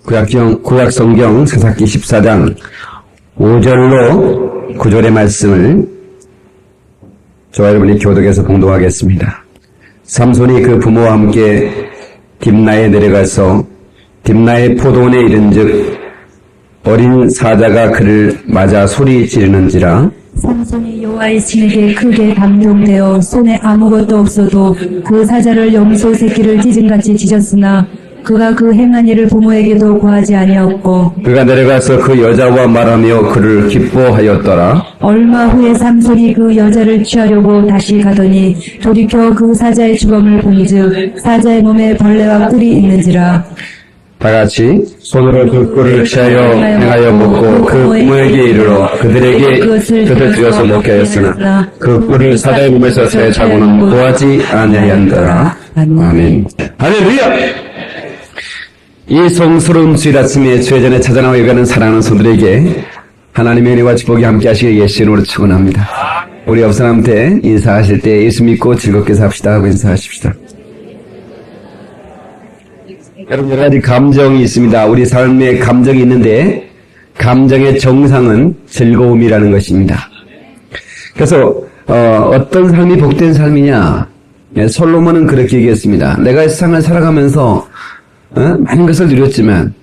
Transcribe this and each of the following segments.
구약성경 사사기 14장 5절로 9절의 말씀을 저와 여러분이 교독해서 봉독하겠습니다. 삼손이 그 부모와 함께 딥나에 내려가서 딥나의 포도원에 이른즉 어린 사자가 그를 맞아 소리 지르는지라. 삼손이 여호와의 신에게 크게 감동되어 손에 아무것도 없어도 그 사자를 염소 새끼를 찢은같이 찢었으나 그가 그 행한 일을 부모에게도 고하지 아니었고 그가 내려가서 그 여자와 말하며 그를 기뻐하였더라. 얼마 후에 삼손이 그 여자를 취하려고 다시 가더니 돌이켜 그 사자의 주검을 본즉 사자의 몸에 벌레와 꿀이 있는지라. 다같이 손으로 그 꿀을 취하여 행하여 먹고 그 부모에게 이르러 그들에게 그것을 들여서 먹게 하였으나 그 꿀을 사자의 몸에서 제자고는 고하지 아니하였더라. 아멘. 할렐루야. 이 성스러운 주일 아침에 주의전에 찾아나와 여가는 사랑하는 손들에게 하나님의 은혜와 축복이 함께 하시길 예수 이름으로 축원합니다. 우리 옆 사람한테 인사하실 때 예수 믿고 즐겁게 삽시다 하고 인사하십시다. 여러분, 여러 가지 감정이 있습니다. 우리 삶에 감정이 있는데 감정의 정상은 즐거움이라는 것입니다. 그래서 어떤 삶이 복된 삶이냐? 솔로몬은 그렇게 얘기했습니다. 내가 세상을 살아가면서 많은 것을 누렸지만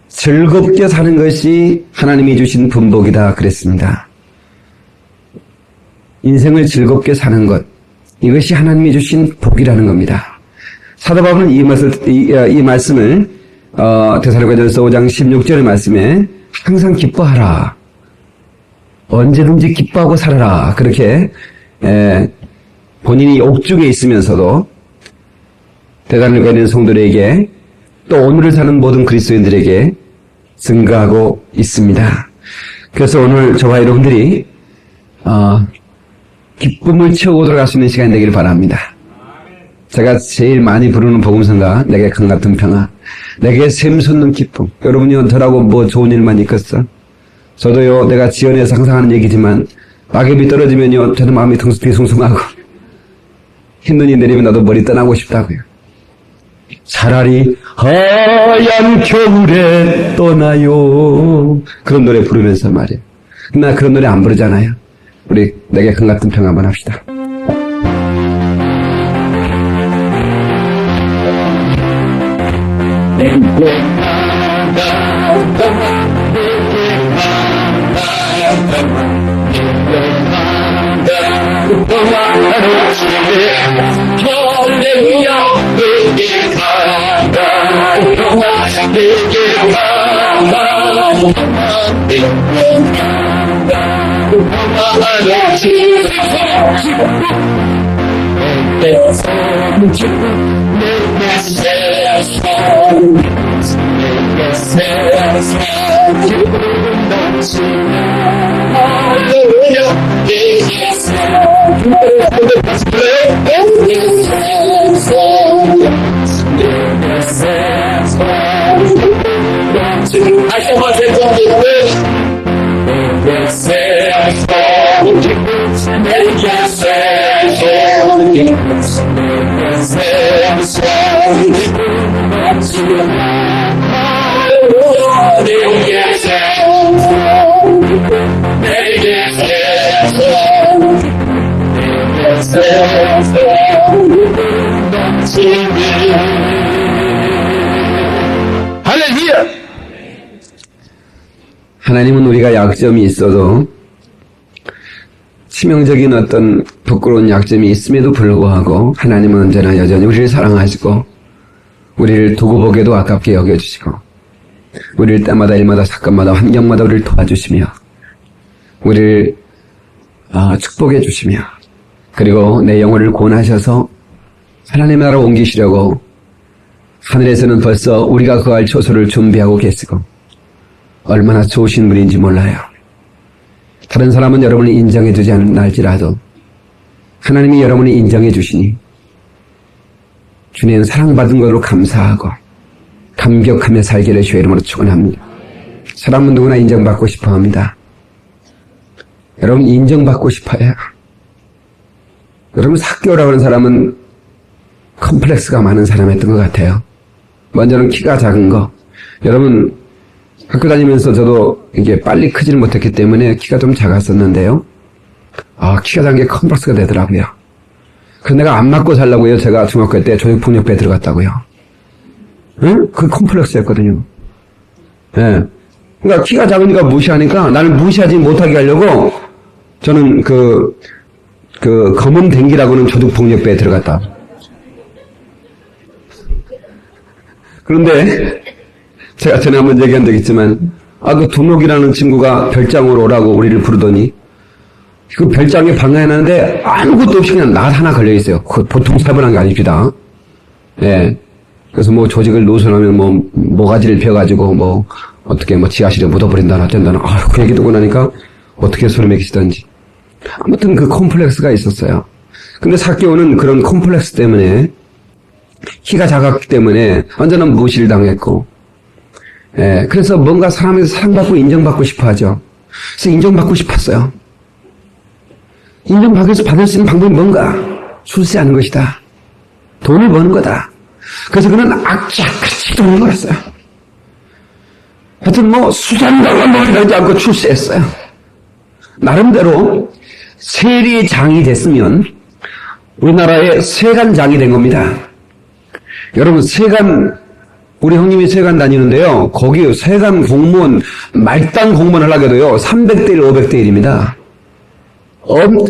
즐겁게 사는 것이 하나님이 주신 분복이다 그랬습니다. 인생을 즐겁게 사는 것, 이것이 하나님이 주신 복이라는 겁니다. 사도 바울은 이 말씀을 데살로니가전서 5장 16절의 말씀에 항상 기뻐하라, 언제든지 기뻐하고 살아라, 그렇게 본인이 옥중에 있으면서도 데살로니가에 있는 성도들에게 또 오늘을 사는 모든 그리스도인들에게 증거하고 있습니다. 그래서 오늘 저와 여러분들이 기쁨을 채우고 들어갈 수 있는 시간이 되기를 바랍니다. 제가 제일 많이 부르는 복음성가, 내게 강같은 평화, 내게 샘솟는 기쁨. 여러분이 저라고 뭐 좋은 일만 있겠어? 저도요, 내가 지연해서 항상 하는 얘기지만 낙엽이 떨어지면요, 저는 마음이 뒤숭숭하고 흰눈이 내리면 나도 머리 떠나고 싶다고요. 차라리 하얀 겨울에 떠나요, 그런 노래 부르면서 말이에요. 나 그런 노래 안 부르잖아요. 우리 내게 강같은 평화 한번 합시다. 할렐루야! 하나님은 우리가 약점이 있어도 치명적인 어떤 부끄러운 약점이 있음에도 불구하고 하나님은 언제나 여전히 우리를 사랑하시고 우리를 두고 보기에도 아깝게 여겨주시고 우리를 때마다 일마다 사건마다 환경마다 우리를 도와주시며 우리를 축복해 주시며 그리고 내 영혼을 구원하셔서 하나님의 나라로 옮기시려고 하늘에서는 벌써 우리가 거할 초소를 준비하고 계시고 얼마나 좋으신 분인지 몰라요. 다른 사람은 여러분을 인정해 주지 않을지라도 하나님이 여러분을 인정해 주시니 주님은 사랑받은 것으로 감사하고 감격하며 살기를 주의 이름으로 축원합니다. 사람은 누구나 인정받고 싶어 합니다. 여러분 인정받고 싶어요. 여러분 학교라고 하는 사람은 컴플렉스가 많은 사람이었던 것 같아요. 먼저는 키가 작은 거, 여러분, 학교 다니면서 저도 이게 빨리 크지를 못했기 때문에 키가 좀 작았었는데요. 키가 작은 게 컴플렉스가 되더라고요. 그래서 내가 안 맞고 살라고요. 제가 중학교 때 조직폭력배에 들어갔다고요. 응? 그 컴플렉스였거든요. 예. 그러니까 키가 작으니까 무시하니까 나를 무시하지 못하게 하려고 저는 검은 댕기라고는 조직폭력배에 들어갔다. 그런데 제가 전에 한번 얘기한 적 있지만 그 두목이라는 친구가 별장으로 오라고 우리를 부르더니 그 별장에 방해하는데 아무것도 없이 그냥 낫 하나 걸려 있어요. 그 보통 살벌한 게 아닙니다. 예. 그래서 뭐 조직을 노선하면 모가지를 펴가지고 어떻게 지하실에 묻어버린다나 어쩐다나 그 얘기 듣고 나니까 어떻게 소리 끼치던지. 아무튼 그 콤플렉스가 있었어요. 근데 사개오는 그런 콤플렉스 때문에 키가 작았기 때문에 완전한 무시를 당했고, 예, 그래서 뭔가 사람에서 사랑받고 인정받고 싶어 하죠. 그래서 인정받고 싶었어요. 인정받을 수 있는 방법이 뭔가? 출세하는 것이다. 돈을 버는 거다. 그래서 그는 악착같이 돈을 벌었어요. 하여튼 수산당한 법을 가지 않고 출세했어요. 나름대로 세리장이 됐으면 우리나라의 세관장이 된 겁니다. 여러분, 우리 형님이 세관 다니는데요. 거기 세관 공무원, 말단 공무원을 하게 돼요. 300대 1, 500대 1입니다.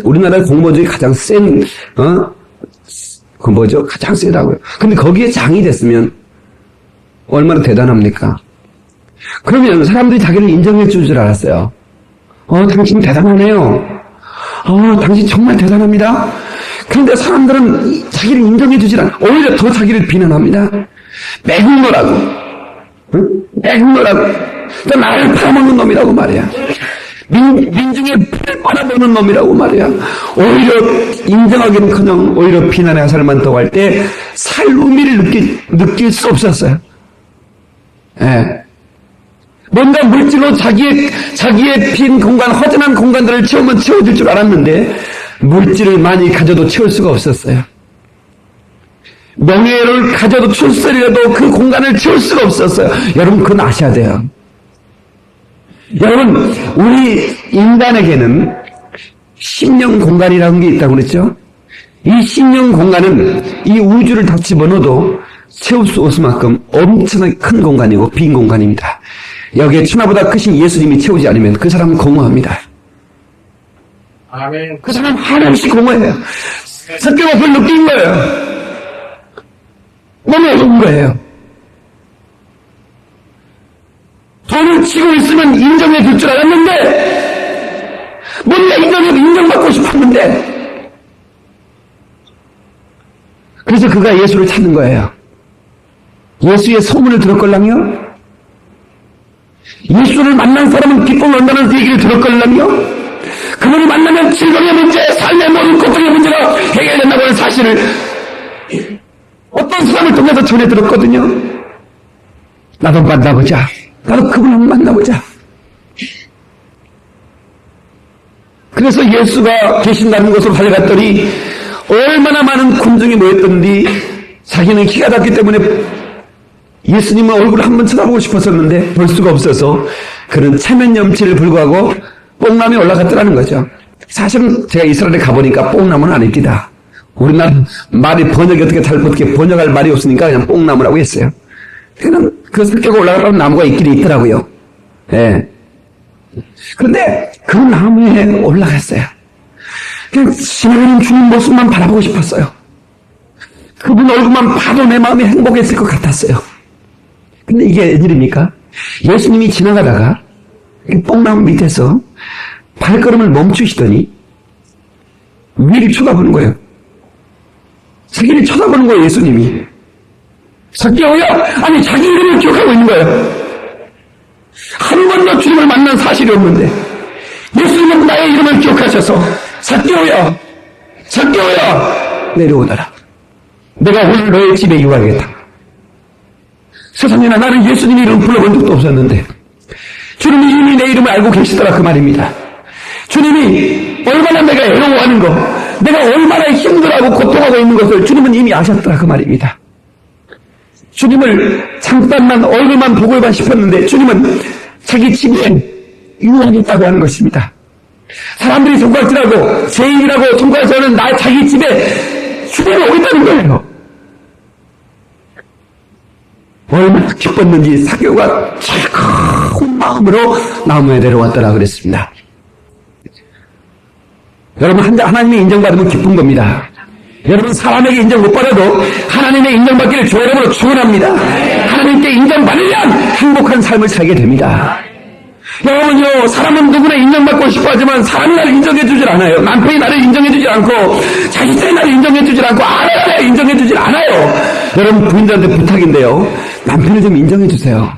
우리나라의 공무원 중에 가장 센, 가장 세다고요. 근데 거기에 장이 됐으면 얼마나 대단합니까? 그러면 사람들이 자기를 인정해 줄 줄 알았어요. 당신 대단하네요. 당신 정말 대단합니다. 그런데 사람들은 자기를 인정해 주질 않아. 오히려 더 자기를 비난합니다. 매국 노라고. 응? 매국 노라고. 나를 팔아먹는 놈이라고 말이야. 민중의 피를 빨아먹는 놈이라고 말이야. 오히려 인정하기는커녕 오히려 비난의 화살만 더할 때 살 의미를 느낄 수 없었어요. 예. 뭔가 물질로 자기의 빈 공간, 허전한 공간들을 채우면 채워질 줄 알았는데 물질을 많이 가져도 채울 수가 없었어요. 명예를 가져도 출세라도 그 공간을 채울 수가 없었어요. 여러분, 그건 아셔야 돼요. 여러분, 우리 인간에게는 심령 공간이라는 게 있다고 그랬죠? 이 심령 공간은 이 우주를 다 집어넣어도 채울 수 없을 만큼 엄청나게 큰 공간이고 빈 공간입니다. 여기에 천하보다 크신 예수님이 채우지 않으면 그 사람은 공허합니다. 아멘. 그 사람 한없이 공허해요. 성경을 그걸 느낀 거예요. 너무 어려운 거예요. 돈을 치고 있으면 인정해 줄 줄 알았는데, 뭔가 인정받고 싶었는데, 그래서 그가 예수를 찾는 거예요. 예수의 소문을 들었걸랑요? 예수를 만난 사람은 기쁨을 얻는다는 얘기를 들었걸랑요? 그분을 만나면 즐거움의 문제, 삶의 모든 고통의 문제가 해결된다고 하는 사실을 어떤 사람을 통해서 전해 들었거든요. 나도 만나보자. 나도 그분을 한번 만나보자. 그래서 예수가 계신다는 곳으로 달려갔더니 얼마나 많은 군중이 모였던지 자기는 키가 작기 때문에 예수님의 얼굴을 한번 쳐다보고 싶었었는데 볼 수가 없어서 그는 체면염치를 불구하고 뽕나무에 올라갔더라는 거죠. 사실은 제가 이스라엘에 가보니까 뽕나무는 아닙니다. 우리나라 말이 어떻게 번역할 말이 없으니까 그냥 뽕나무라고 했어요. 그냥 그 성격에 올라가면 나무가 있긴 있더라고요. 예. 그런데 그 나무에 올라갔어요. 그냥 지나가는 주님 모습만 바라보고 싶었어요. 그분 얼굴만 봐도 내 마음이 행복했을 것 같았어요. 근데 이게 웬일입니까? 예수님이 지나가다가 뽕나무 밑에서 발걸음을 멈추시더니 위를 쳐다보는 거예요. 자기를 쳐다보는 거예요, 예수님이. 자기야, 아니 자기 이름을 기억하고 있는 거예요. 한 번도 주님을 만난 사실이 없는데 예수님은 나의 이름을 기억하셔서 삭개오야 내려오너라. 내가 오늘 너의 집에 유하겠다. 세상에나 나는 예수님 이름 불러본 적도 없었는데 주님이 이미 내 이름을 알고 계시더라 그 말입니다. 주님이 얼마나 내가 애로워하는 거, 내가 얼마나 힘들어하고 고통하고 있는 것을 주님은 이미 아셨더라 그 말입니다. 주님을 잠깐만 얼굴만 보고만 싶었는데 주님은 자기 집에 유하겠다고 하는 것입니다. 사람들이 손가락질하고 죄인이라고 손가락질하는 자기 집에 주님이 오겠다는 거예요. 얼마나 기뻤는지 사교가 즐거운 마음으로 나무에 내려왔더라 그랬습니다. 여러분, 하나님의 인정받으면 기쁜 겁니다. 여러분, 사람에게 인정 못 받아도 하나님의 인정받기를 주의 이름으로 축원합니다. 하나님께 인정받으면 행복한 삶을 살게 됩니다. 여러분요, 사람은 누구나 인정받고 싶어 하지만 사람이 나를 인정해주질 않아요. 남편이 나를 인정해주질 않고 자식들이 나를 인정해주질 않고 아내가 나를 인정해주질 않아요. 여러분, 부인들한테 부탁인데요, 남편을 좀 인정해주세요.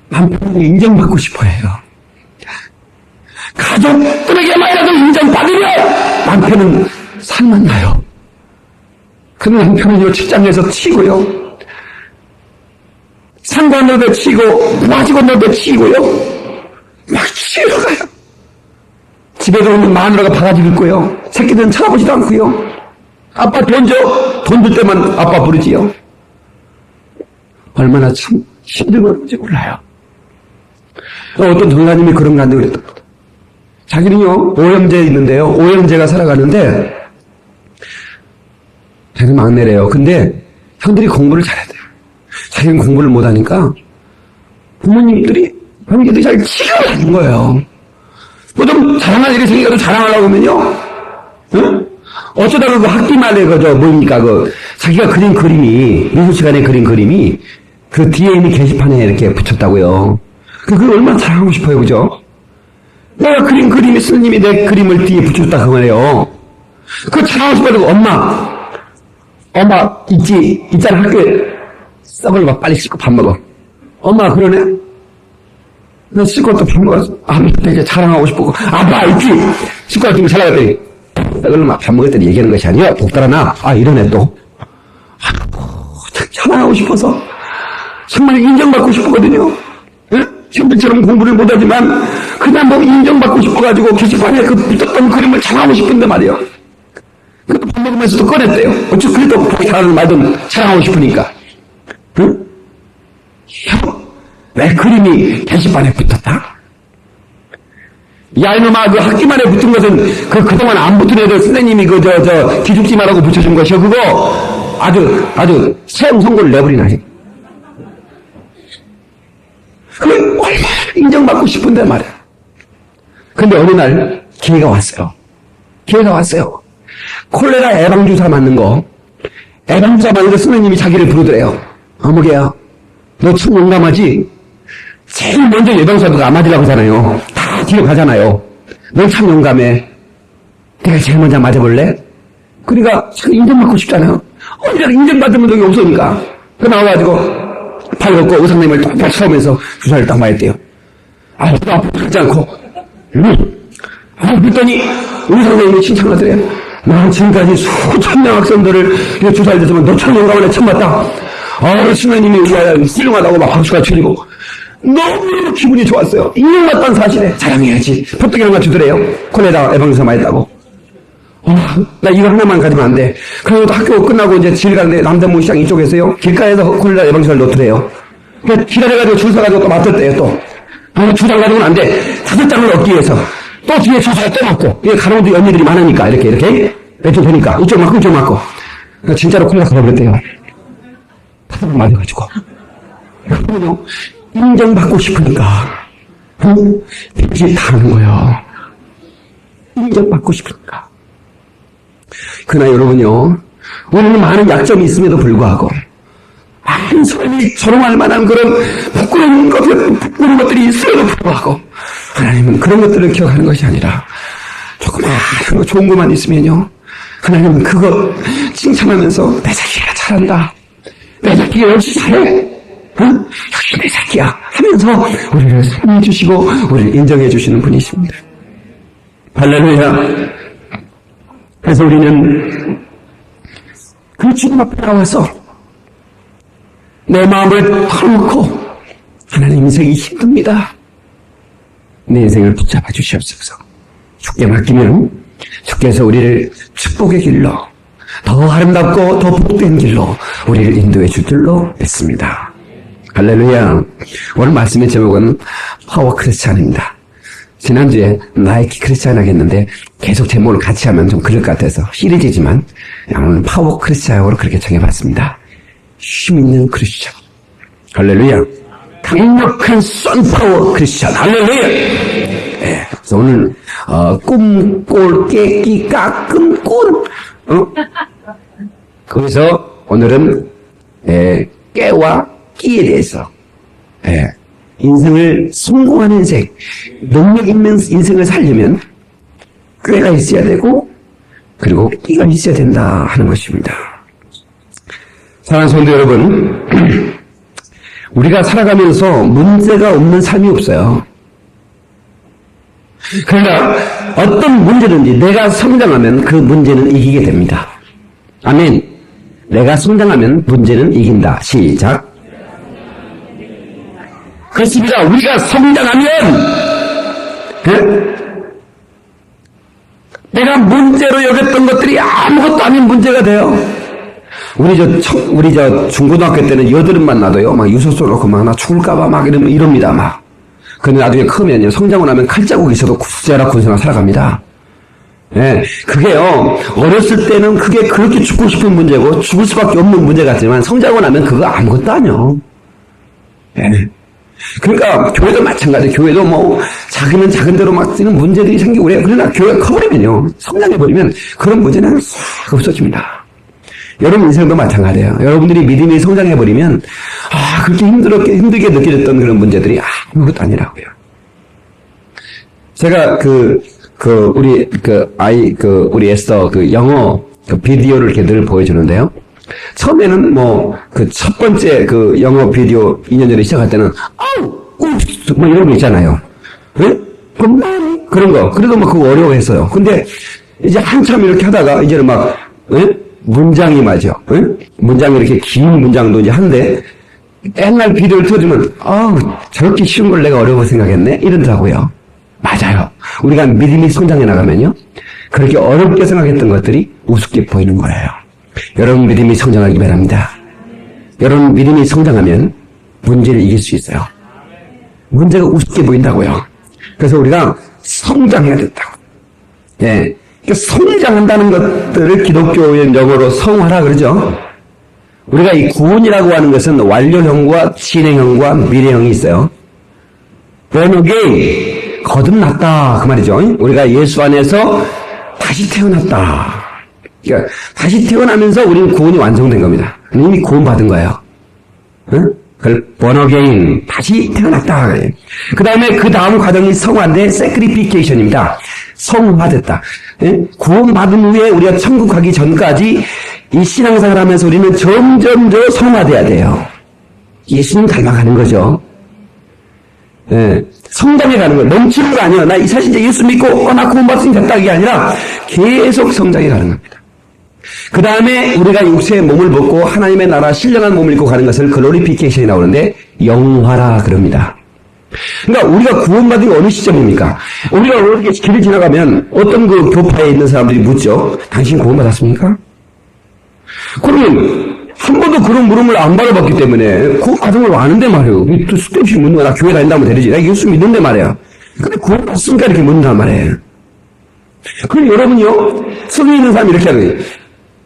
남편을 인정받고 싶어 해요. 가족들에게만이라도 인정받으면 남편은 살만 나요. 그 남편은요, 직장에서 치고요, 상관들도 치고 마직원들도 치고요, 막 치러 가요. 집에 들어오면 마누라가 바가지 긁고요, 새끼들은 쳐다보지도 않고요. 아빠 돈 줘, 돈 줄 때만 아빠 부르지요. 얼마나 참 힘든 건지 몰라요. 어떤 전사님이 그런 거 한다고 그랬던 겁니다. 자기는요, 오형제 있는데요, 오형제가 살아가는데 자기는 막내래요. 근데 형들이 공부를 잘해야 돼요. 자기는 공부를 못하니까 부모님들이 형제들이 잘 치료하는 거예요. 뭐 좀 자랑할 일이 생겨도 자랑하려고 하면요, 응? 어쩌다가 그 학기 말에 뭡니까, 자기가 그린 그림이, 미술 시간에 그린 그림이 그 뒤에 있는 게시판에 이렇게 붙였다고요. 그걸 얼마나 자랑하고 싶어요, 그죠? 내가 그린 그림이, 스님이 내 그림을 뒤에 붙였다 그 말이에요. 그거 자랑하고 싶어가지고, 엄마 있잖아, 학교에 썩을 막 빨리 씻고 밥 먹어. 엄마 그러네? 너 씻고 또 밥 먹었어. 되게 자랑하고 싶고, 아빠 있지? 씻고 왔더니 잘 나갔더니 썩을 막 밥 먹었더니 얘기하는 것이 아니야. 독달아나. 이러네 또. 자랑하고 싶어서 정말 인정받고 싶거든요. 형들처럼 공부를 못하지만 그냥 뭐 인정받고 싶어가지고 게시판에 그 붙었던 그림을 자랑하고 싶은데 말이에요. 그래도 밥 먹으면서도 꺼냈대요. 어쩌 그래도 잘하는 말든 자랑하고 싶으니까. 응? 형, 왜 그림이 게시판에 붙었다? 야, 이놈아, 그 학기만에 붙은 것은 그동안 안 붙은 애들 선생님이 기죽지 말라고 붙여준 것이요. 그거 아주 세형 선고를 내버리나요. 그게 얼마나 인정받고 싶은데 말이야. 근데 어느 날 기회가 왔어요. 콜레라 예방주사 맞는 거. 예방주사 맞는 거 선생님이 자기를 부르더래요. 어머게야, 너 참 용감하지? 제일 먼저 예방주사도 안 맞으려고 하잖아요. 다 뒤로 가잖아요. 넌 참 용감해. 내가 제일 먼저 맞아볼래? 그러니까 참 인정받고 싶잖아요. 언제나 인정받은 적이 없으니까. 그 나와가지고 팔 걷고 의사님을 똑바로 쳐오면서 주사를 딱 맞았대요. 또 아프지 하지 않고. 그랬더니 의사님이 칭찬하더래요. 난 지금까지 수천 명 학생들을 주사를 줬으면 너처럼 용감한 애 처음 봤다. 선생님이 훌륭하다고 막 박수가 치리고 너무 기분이 좋았어요. 인정받다는 사실에 자랑해야지. 포떡이 하나 주더래요. 콜레라 예방주사 맞았다고. 나 이거 하나만 가지면 안 돼. 그래도 학교 끝나고 이제 길 가는데 남대문 시장 이쪽에서요, 길가에서 콜레라 예방주사를 놓더래요. 그래서 기다려가지고 줄 서가지고 또 맞췄대요, 또. 2장 가지고는 안 돼. 5장을 얻기 위해서. 또 뒤에 주사를 또 맞고. 이게 가로도 연기들이 많으니까, 이렇게. 왼쪽 되니까. 이쪽 맞고, 이쪽 맞고. 진짜로 콜레라 가버렸대요. 5장 맞아가지고. 그러면요, 인정받고 싶으니까. 이게 다 하는 거예요. 인정받고 싶으니까. 그러나 여러분요, 우리는 많은 약점이 있음에도 불구하고 많은 사람이 조롱할 만한 그런 부끄러운 것들이 있음에도 불구하고 하나님은 그런 것들을 기억하는 것이 아니라 조그마한 거 좋은 것만 있으면요, 하나님은 그거 칭찬하면서 내 자기가 잘한다, 내 자기가 역시 잘해, 역시 내 자기야 하면서 우리를 사랑해 주시고 우리를 인정해 주시는 분이십니다. 할렐루야. 그래서 우리는 그 주님 앞에 나와서 내 마음을 털어놓고, 하나님, 인생이 힘듭니다, 내 인생을 붙잡아 주시옵소서. 주께 맡기면 주께서 우리를 축복의 길로, 더 아름답고 더 복된 길로 우리를 인도해 줄 줄로 믿습니다. 할렐루야. 오늘 말씀의 제목은 파워 크리스찬입니다. 지난주에 나이키 크리스찬 하겠는데 계속 제목을 같이 하면 좀 그럴 것 같아서 시리즈지만 오늘 파워 크리스찬으로 그렇게 정해봤습니다. 힘 있는 크리스찬. 할렐루야. 강력한 썬파워 크리스찬. 할렐루야. 예, 그래서 오늘 꿈, 꼴, 깨끼, 깎은, 꼴. 거기서 오늘은 깨와 끼에 대해서 인생을 성공하는 인생, 능력 있는 인생을 살려면 꾀가 있어야 되고 그리고 끼가 있어야 된다 하는 것입니다. 사랑하는 성도 여러분, 우리가 살아가면서 문제가 없는 삶이 없어요. 그러나 어떤 문제든지 내가 성장하면 그 문제는 이기게 됩니다. 아멘. 내가 성장하면 문제는 이긴다. 시작. 그렇습니다. 우리가 성장하면 내가 문제로 여겼던 것들이 아무것도 아닌 문제가 돼요. 우리 저 중고등학교 때는 여드름만 나도요, 막 유서소 놓고 막 나 죽을까봐 막 이럽니다, 막. 근데 나중에 크면요, 성장을 하면 칼자국이 있어도 굿세라 군생활 살아갑니다. 예, 그게요, 어렸을 때는 그게 그렇게 죽고 싶은 문제고, 죽을 수밖에 없는 문제 같지만, 성장을 하면 그거 아무것도 아니요. 예. 그러니까, 교회도 마찬가지. 교회도 뭐, 작으면 작은 대로 막 쓰는 문제들이 생기고 그래요. 그러나 교회가 커버리면요, 성장해버리면 그런 문제는 싹 없어집니다. 여러분 인생도 마찬가지예요. 여러분들이 믿음이 성장해버리면, 그렇게 힘들게 느껴졌던 그런 문제들이 아무것도 아니라고요. 제가 우리 에스더 영어 비디오를 이렇게 늘 보여주는데요. 처음에는 첫 번째 영어 비디오 2년 전에 시작할 때는, 뭐 이런 거 있잖아요. 예? 그런 거. 그래도 막 그거 어려워했어요. 근데 이제 한참 이렇게 하다가 이제는 막, 문장이 맞아. 문장이 이렇게 긴 문장도 이제 한데, 옛날 비디오를 틀어주면, 저렇게 쉬운 걸 내가 어려워 생각했네? 이러더라고요. 맞아요. 우리가 믿음이 성장해 나가면요, 그렇게 어렵게 생각했던 것들이 우습게 보이는 거예요. 여러분 믿음이 성장하기 바랍니다. 여러분 믿음이 성장하면 문제를 이길 수 있어요. 문제가 우습게 보인다고요. 그래서 우리가 성장해야 된다고. 예. 성장한다는 것들을 기독교의 영어로 성화라 그러죠. 우리가 이 구원이라고 하는 것은 완료형과 진행형과 미래형이 있어요. born again, 거듭났다 그 말이죠. 우리가 예수 안에서 다시 태어났다. 그러니까 다시 태어나면서 우리는 구원이 완성된 겁니다. 이미 구원받은 거예요. 그걸 born again, 다시 태어났다. 그 다음 과정이 성화인데 sacrification입니다. 성화됐다. 구원받은 후에 우리가 천국 가기 전까지 이 신앙생활 하면서 우리는 점점 더 성화돼야 돼요. 예수님 닮아가는 거죠. 성장해 가는 거예요. 멈추는 거 아니에요. 나 사실 이제 예수 믿고 나 구원받으면 됐다 이게 아니라 계속 성장해 가는 겁니다. 그 다음에 우리가 육체의 몸을 벗고 하나님의 나라 신령한 몸을 입고 가는 것을 글로리피케이션이 나오는데 영화라 그럽니다. 그러니까 우리가 구원받은 게 어느 시점입니까? 우리가 이렇게 길을 지나가면 어떤 교파에 있는 사람들이 묻죠. 당신 구원받았습니까? 그러면 한 번도 그런 물음을 안 받아봤기 때문에 구원받은 걸 아는데 말이에요. 또 쓸데없이 묻는 거야. 나 교회 다닌다면 되지. 나 예수 믿는데 말이야. 근데 구원받았으니까 이렇게 묻는단 말이에요. 그럼 여러분이요, 성에 있는 사람이 이렇게 하는 거예요.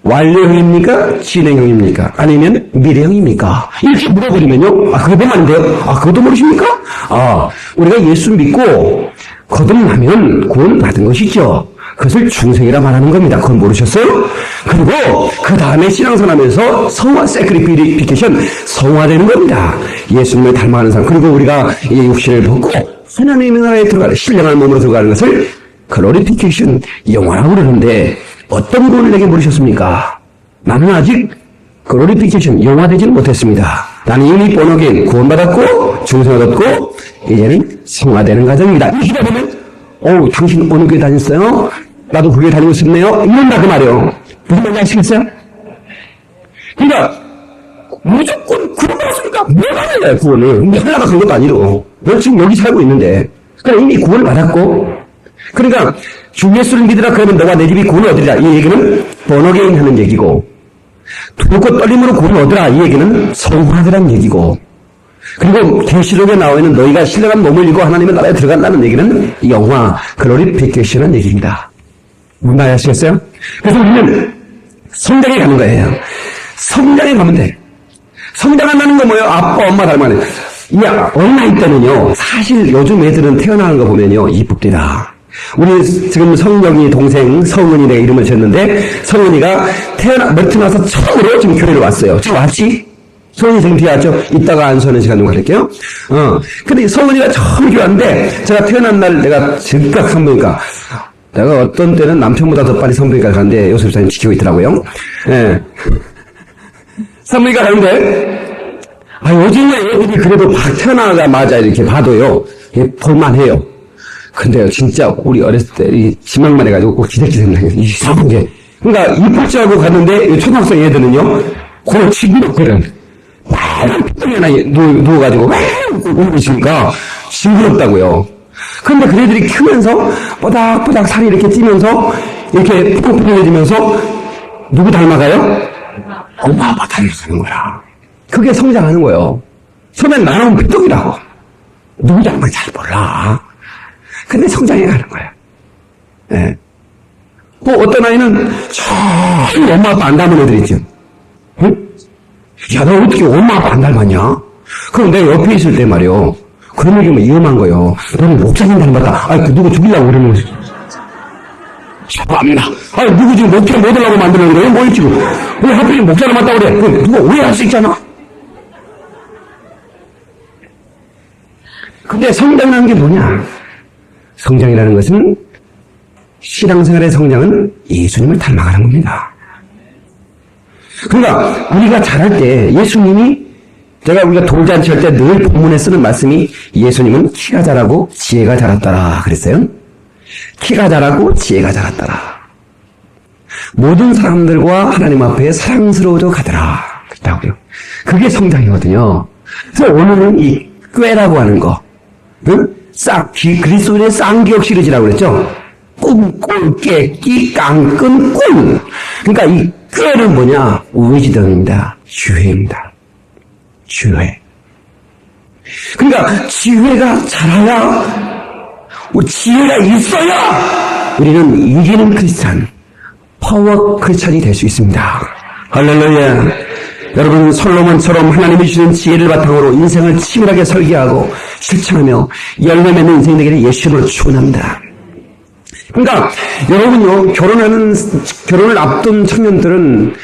완료형입니까? 진행형입니까? 아니면 미래형입니까? 이렇게 물어버리면요, 그것도 말인데요? 그것도 모르십니까? 우리가 예수 믿고 거듭나면 구원받은 것이죠. 그것을 중생이라 말하는 겁니다. 그건 모르셨어요? 그리고 그 다음에 신앙생활 하면서 성화, 세크리피케이션, 성화되는 겁니다. 예수님을 닮아가는 사람. 그리고 우리가 이 육신을 벗고 하나님의 나라에 들어가는 신령한 몸으로 들어가는 것을 글로리피케이션, 영화라고 그러는데 어떤 구원을 내게 물으셨습니까? 나는 아직 글로리피케이션, 영화되지는 못했습니다. 나는 이미 본어겐 구원받았고 중생을 얻고 이제는 성화되는 과정입니다. 이렇게 보면 당신 어느 교회 다녔어요? 나도 그 교회 다니고 싶네요. 이런다 그 말이에요. 무슨 말인지 아시겠어요? 그러니까 무조건 구원받았으니까 뭘 하는 구원을. 근데 하려고 간 것도 아니고 너 지금 여기 살고 있는데 그러니까 이미 구원을 받았고 그러니까 주 예수를 믿으라 그러면 너와 내 집이 구원을 얻으리라. 이 얘기는 번어게인 하는 얘기고, 두렵고 떨림으로 구원을 얻으라. 이 얘기는 성화하라는 얘기고, 그리고 계시록에 나와 있는 너희가 신령한 몸을 입고 하나님의 나라에 들어간다는 얘기는 영화, 글로리피케이션한 얘기입니다. 무슨 말 아시겠어요? 그래서 우리는 성장에 가는 거예요. 성장에 가면 돼. 성장한다는 건 뭐예요? 아빠, 엄마 닮아내. 어린아이 때는요, 사실 요즘 애들은 태어나는 거 보면요, 이쁩니다. 우리 지금 성령이 동생 성은이 내 이름을 지었는데, 성은이가 며칠 나서 처음으로 지금 교회를 왔어요. 지금 왔지? 성은이 지금 뒤에 왔죠? 이따가 안수하는 시간 좀 가릴게요. 근데 성은이가 처음 교회 왔는데, 제가 태어난 날 내가 즉각 산부인과, 내가 어떤 때는 남편보다 더 빨리 산부인과 가는데, 요셉사님 지키고 있더라고요. 예. 산부인과 가는데, 요즘에 애들이 그래도 태어나자마자 이렇게 봐도요, 볼만해요. 근데 진짜 우리 어렸을 때 이 지망만 해가지고 꼭 기대기대 생각해요. 이상한 게. 그러니까 이쁠 줄 알고 갔는데 초등학생 애들은요, 그걸 징그럽거든. 삐뚤이나 누워가지고 울고 있으니까 징그럽다고요. 근데 그 애들이 크면서 뽀닥뽀닥 살이 이렇게 찌면서 이렇게 푸석푸석해지면서 누구 닮아가요? 엄마 아빠 닮아가는 거야. 그게 성장하는 거예요. 처음엔 나는 삐뚤이라고. 누구 닮아 잘 몰라. 근데 성장해 가는 거야. 예. 어떤 아이는 참 엄마 아빠 안 닮은 애들 있죠. 응? 야, 너 어떻게 엄마 아빠 안 닮았냐? 그럼 내가 옆에 있을 때 말이요. 그런 얘기면 위험한 거예요. 너는 목사님 닮았다. 누구 죽이려고 그러는 거지. 죄송합니다. 누구 지금 목사 못 하려고 만드는 거예요? 뭐 지금? 왜 하필 목사 닮았다고 그래? 그럼 누가 오해할 수 있잖아. 근데 성장이라는 게 뭐냐? 성장이라는 것은 신앙생활의 성장은 예수님을 닮아가는 겁니다. 그러니까 우리가 자랄 때 예수님이 우리가 돌잔치 할 때 늘 본문에 쓰는 말씀이 예수님은 키가 자라고 지혜가 자랐더라 그랬어요. 키가 자라고 지혜가 자랐더라. 모든 사람들과 하나님 앞에 사랑스러워져 가더라 그랬다고요. 그게 성장이거든요. 그래서 오늘은 이 꾀라고 하는 거, 응? 그리스도인의 쌍기역시리즈라고 그랬죠? 꿈, 깨끼, 깡끈, 꾼. 그러니까 이 꾀는 뭐냐? 위즈덤입니다. 지혜입니다. 지혜. 그러니까 지혜가 자라야, 지혜가 있어야 우리는 이기는 크리스찬, 파워 크리스찬이 될 수 있습니다. 할렐루야. 여러분, 솔로몬처럼 하나님이 주신 지혜를 바탕으로 인생을 치밀하게 설계하고 실천하며 열매 맺는 인생이 되기를 예수님으로 축원합니다. 그러니까 여러분요, 결혼을 앞둔 청년들은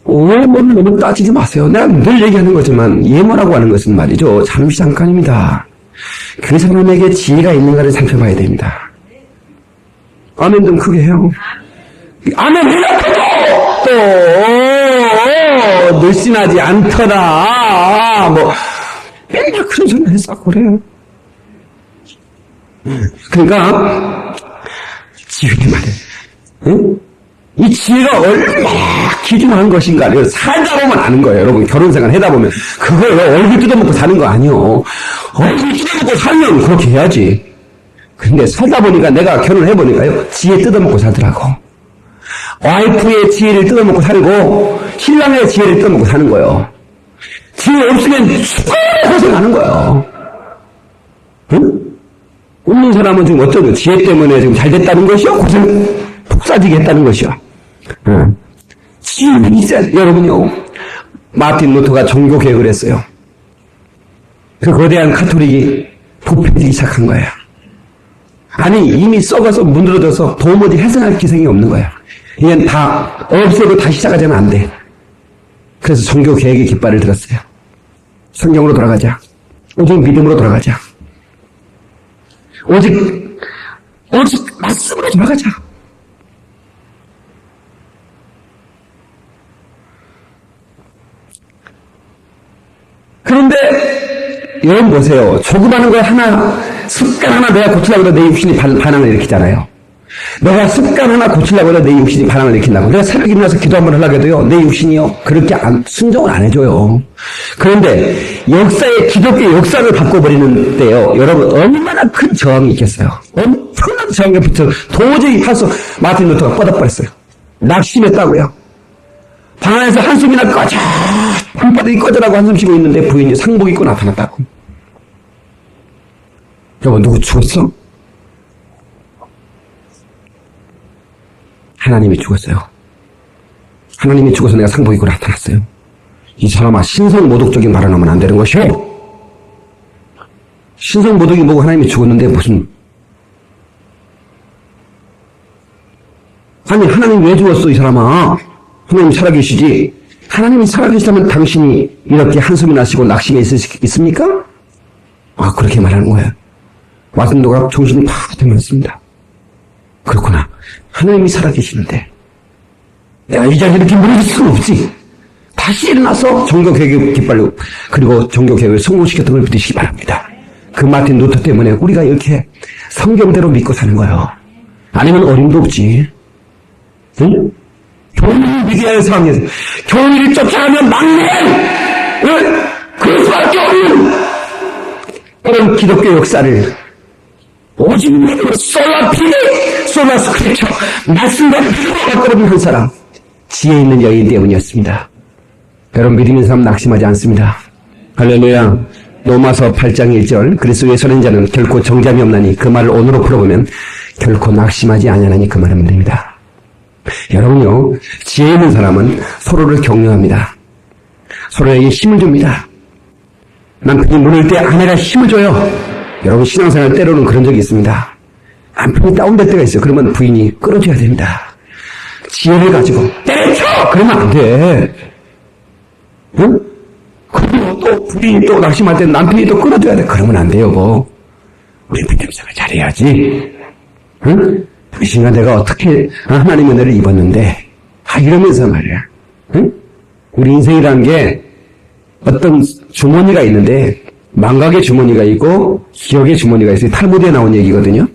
외모를 너무 따지지 마세요. 내가 늘 얘기하는 거지만 예모라고 하는 것은 말이죠, 잠시 잠깐입니다. 그 사람에게 지혜가 있는가를 살펴봐야 됩니다. 아멘 좀 크게 해요. 아멘 해놓고도 또 늘씬하지 않더라. 맨날 그런 소리 했어 그래요. 그러니까 지혜를 말해. 응? 이 지혜가 얼마나 귀중한 것인가를 살다 보면 아는 거예요. 여러분, 결혼생활 하다 보면 그걸 얼굴 뜯어먹고 사는 거 아니요. 얼굴 뜯어먹고 살면 그렇게 해야지. 근데 살다 보니까 내가 결혼해보니까요, 지혜 뜯어먹고 살더라고. 와이프의 지혜를 뜯어먹고 살고 신랑의 지혜를 뜯어먹고 사는 거예요. 지혜 없으면 죽어야 고생하는 거예요. 응? 웃는 사람은 지금 어쩌고 지혜 때문에 지금 잘 됐다는 것이요? 고생 폭사지게 했다는 것이요. 응. 지혜는 있어야 돼. 여러분요, 마틴 루터가 종교 개혁을 했어요. 그 거대한 카톨릭이 부패되기 시작한 거예요. 아니, 이미 썩어서 문드러져서 도무지 해생할 기생이 없는 거예요. 이건 다 없애고 다시 시작하자면 안 돼. 그래서 종교 개혁의 깃발을 들었어요. 성경으로 돌아가자. 오직 믿음으로 돌아가자. 오직 말씀으로 돌아가자. 그런데 여러분 보세요. 조그마한 거 하나, 습관 하나 내가 고치려고 해도 내 육신이 반항을 일으키잖아요. 내가 습관 하나 고치려고 해도 내 육신이 반항을 일으킨다고. 내가 새벽에 일어나서 기도 한번 하려고 해도요, 내 육신이요, 그렇게 순종을 안 해줘요. 그런데 기독교 역사를 바꿔버리는 때요, 여러분, 얼마나 큰 저항이 있겠어요. 엄청 엄청난 저항에 붙어 도저히 마틴 루터가 뻗어버렸어요. 낙심했다고요. 방 안에서 한숨이나 꺼져! 한바닥이 꺼져라고 한숨 쉬고 있는데 부인이 상복 입고 나타났다고. 여보, 누구 죽었어? 하나님이 죽었어요. 하나님이 죽어서 내가 상복 입고 나타났어요. 이 사람아, 신성모독적인 발언 하면 안 되는 것이오. 신성모독이 뭐고 하나님이 죽었는데 무슨. 아니, 하나님 왜 죽었어, 이 사람아? 하나님 살아계시지. 하나님이 살아계시다면 당신이 이렇게 한숨이 나시고 낙심해 있습니까? 아, 그렇게 말하는 거예요. 마틴도가 정신이 팍 되었습니다. 그렇구나. 하나님이 살아계시는데 내가 이 자리에 이렇게 무너질 수는 없지. 다시 일어나서 종교개혁을 깃발로 그리고 종교개혁을 성공시켰던 걸 믿으시기 바랍니다. 그 마틴 루터 때문에 우리가 이렇게 성경대로 믿고 사는 거예요. 아니면 어림도 없지. 응? 교훈을 믿어야 할 상황에서 교훈을 쫓아가면 막내! 응? 그럴 수밖에 없는 그런 기독교 역사를 오직 믿음으로 솔라 스크립처 말씀과 믿음으로 바꿔버린 한 사람, 지혜 있는 여인 때문이었습니다. 여러분, 믿음 있는 사람 낙심하지 않습니다. 할렐루야. 로마서 8장 1절 그리스도의 선한 자는 결코 정잠이 없나니 그 말을 오늘로 풀어보면 결코 낙심하지 아니하나니 그 말은 됩니다. 여러분요, 지혜 있는 사람은 서로를 격려합니다. 서로에게 힘을 줍니다. 남편이 무너질 때 아내가 힘을 줘요. 여러분, 신앙생활 때로는 그런 적이 있습니다. 남편이 다운될 때가 있어요. 그러면 부인이 끌어줘야 됩니다. 지혜를 가지고 때려쳐! 그러면 안 돼. 응? 그리고 또 부인이 또 낙심할 때 남편이 또 끌어줘야 돼. 그러면 안 돼요, 뭐. 우리 믿음생활 잘해야지. 응? 당신과 내가 어떻게 하나님의 은혜를 입었는데, 이러면서 말이야. 응? 우리 인생이라는 게 어떤 주머니가 있는데, 망각의 주머니가 있고 기억의 주머니가 있어요. 탈무드에 나온 얘기거든요.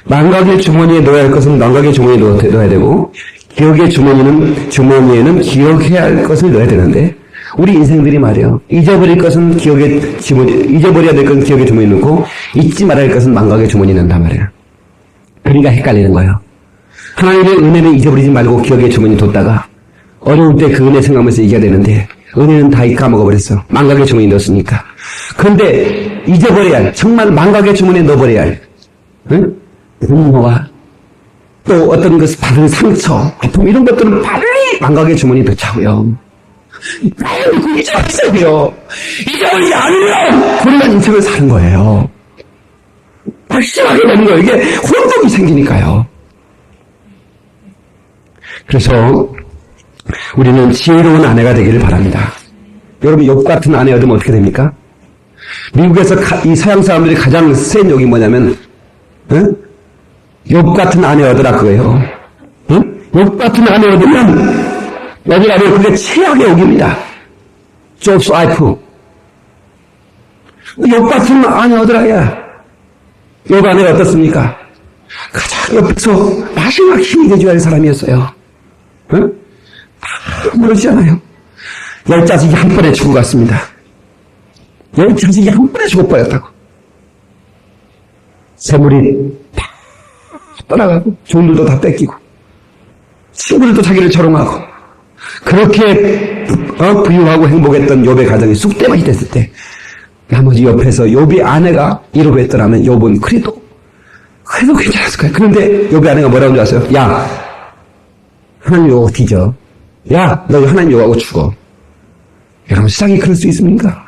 망각의 주머니에 넣어야 할 것은 망각의 주머니에 넣어야 되고, 기억의 주머니에는 기억해야 할 것을 넣어야 되는데, 우리 인생들이 말이에요. 잊어버릴 것은 기억의 주머니, 잊어버려야 될 것은 기억의 주머니에 넣고, 잊지 말아야 할 것은 망각의 주머니에 넣는단 말이에요. 그러니까 헷갈리는 거예요. 하나님의 은혜는 잊어버리지 말고 기억의 주머니에 뒀다가, 어려울 때 그 은혜 생각하면서 이겨야 되는데, 은혜는 다 까먹어버렸어. 망각의 주머니에 넣었으니까. 그런데 잊어버려야 할, 정말 망각의 주머니에 넣어버려야 할, 응? 분노와 또 어떤 것을 받은 상처, 아픔, 이런 것들은 빨리 망각의 주머니에 넣자고요. 빨리 잊어버리셔야 돼요. 잊어버리지 않으면 불행한 인생을 사는 거예요. 확실하게 되는 거예요. 이게 혼동이 생기니까요. 그래서 우리는 지혜로운 아내가 되기를 바랍니다. 여러분, 욥 같은 아내 얻으면 어떻게 됩니까? 미국에서 이 서양 사람들이 가장 센 욕이 뭐냐면, 응? 욥 같은 아내 얻으라 그거예요. 응? 욥 같은 아내 얻으면 여기 아니면 그게 최악의 욕입니다. 욥's wife. 욥 같은 아내 얻으라, 야. 욥 아내가 어떻습니까? 가장 옆에서 마지막 힘이 되줘야 할 사람이었어요. 응? 그러시잖아요. 10자식이 한 번에 죽어 갔습니다. 10자식이 한 번에 죽어버렸다고. 재물이 다 떠나가고, 종들도 다 뺏기고, 친구들도 자기를 조롱하고, 그렇게 부유하고 행복했던 욥의 가정이 쑥대밭이 됐을 때, 나머지 옆에서 욥의 아내가 이러고 했더라면 욥은 그래도 괜찮았을 거예요. 그런데 욥의 아내가 뭐라고 줄 아세요? 야, 하나님 욕하고 뒤져. 야, 너 하나님 욕하고 죽어. 여러분, 세상이 그럴 수 있습니까?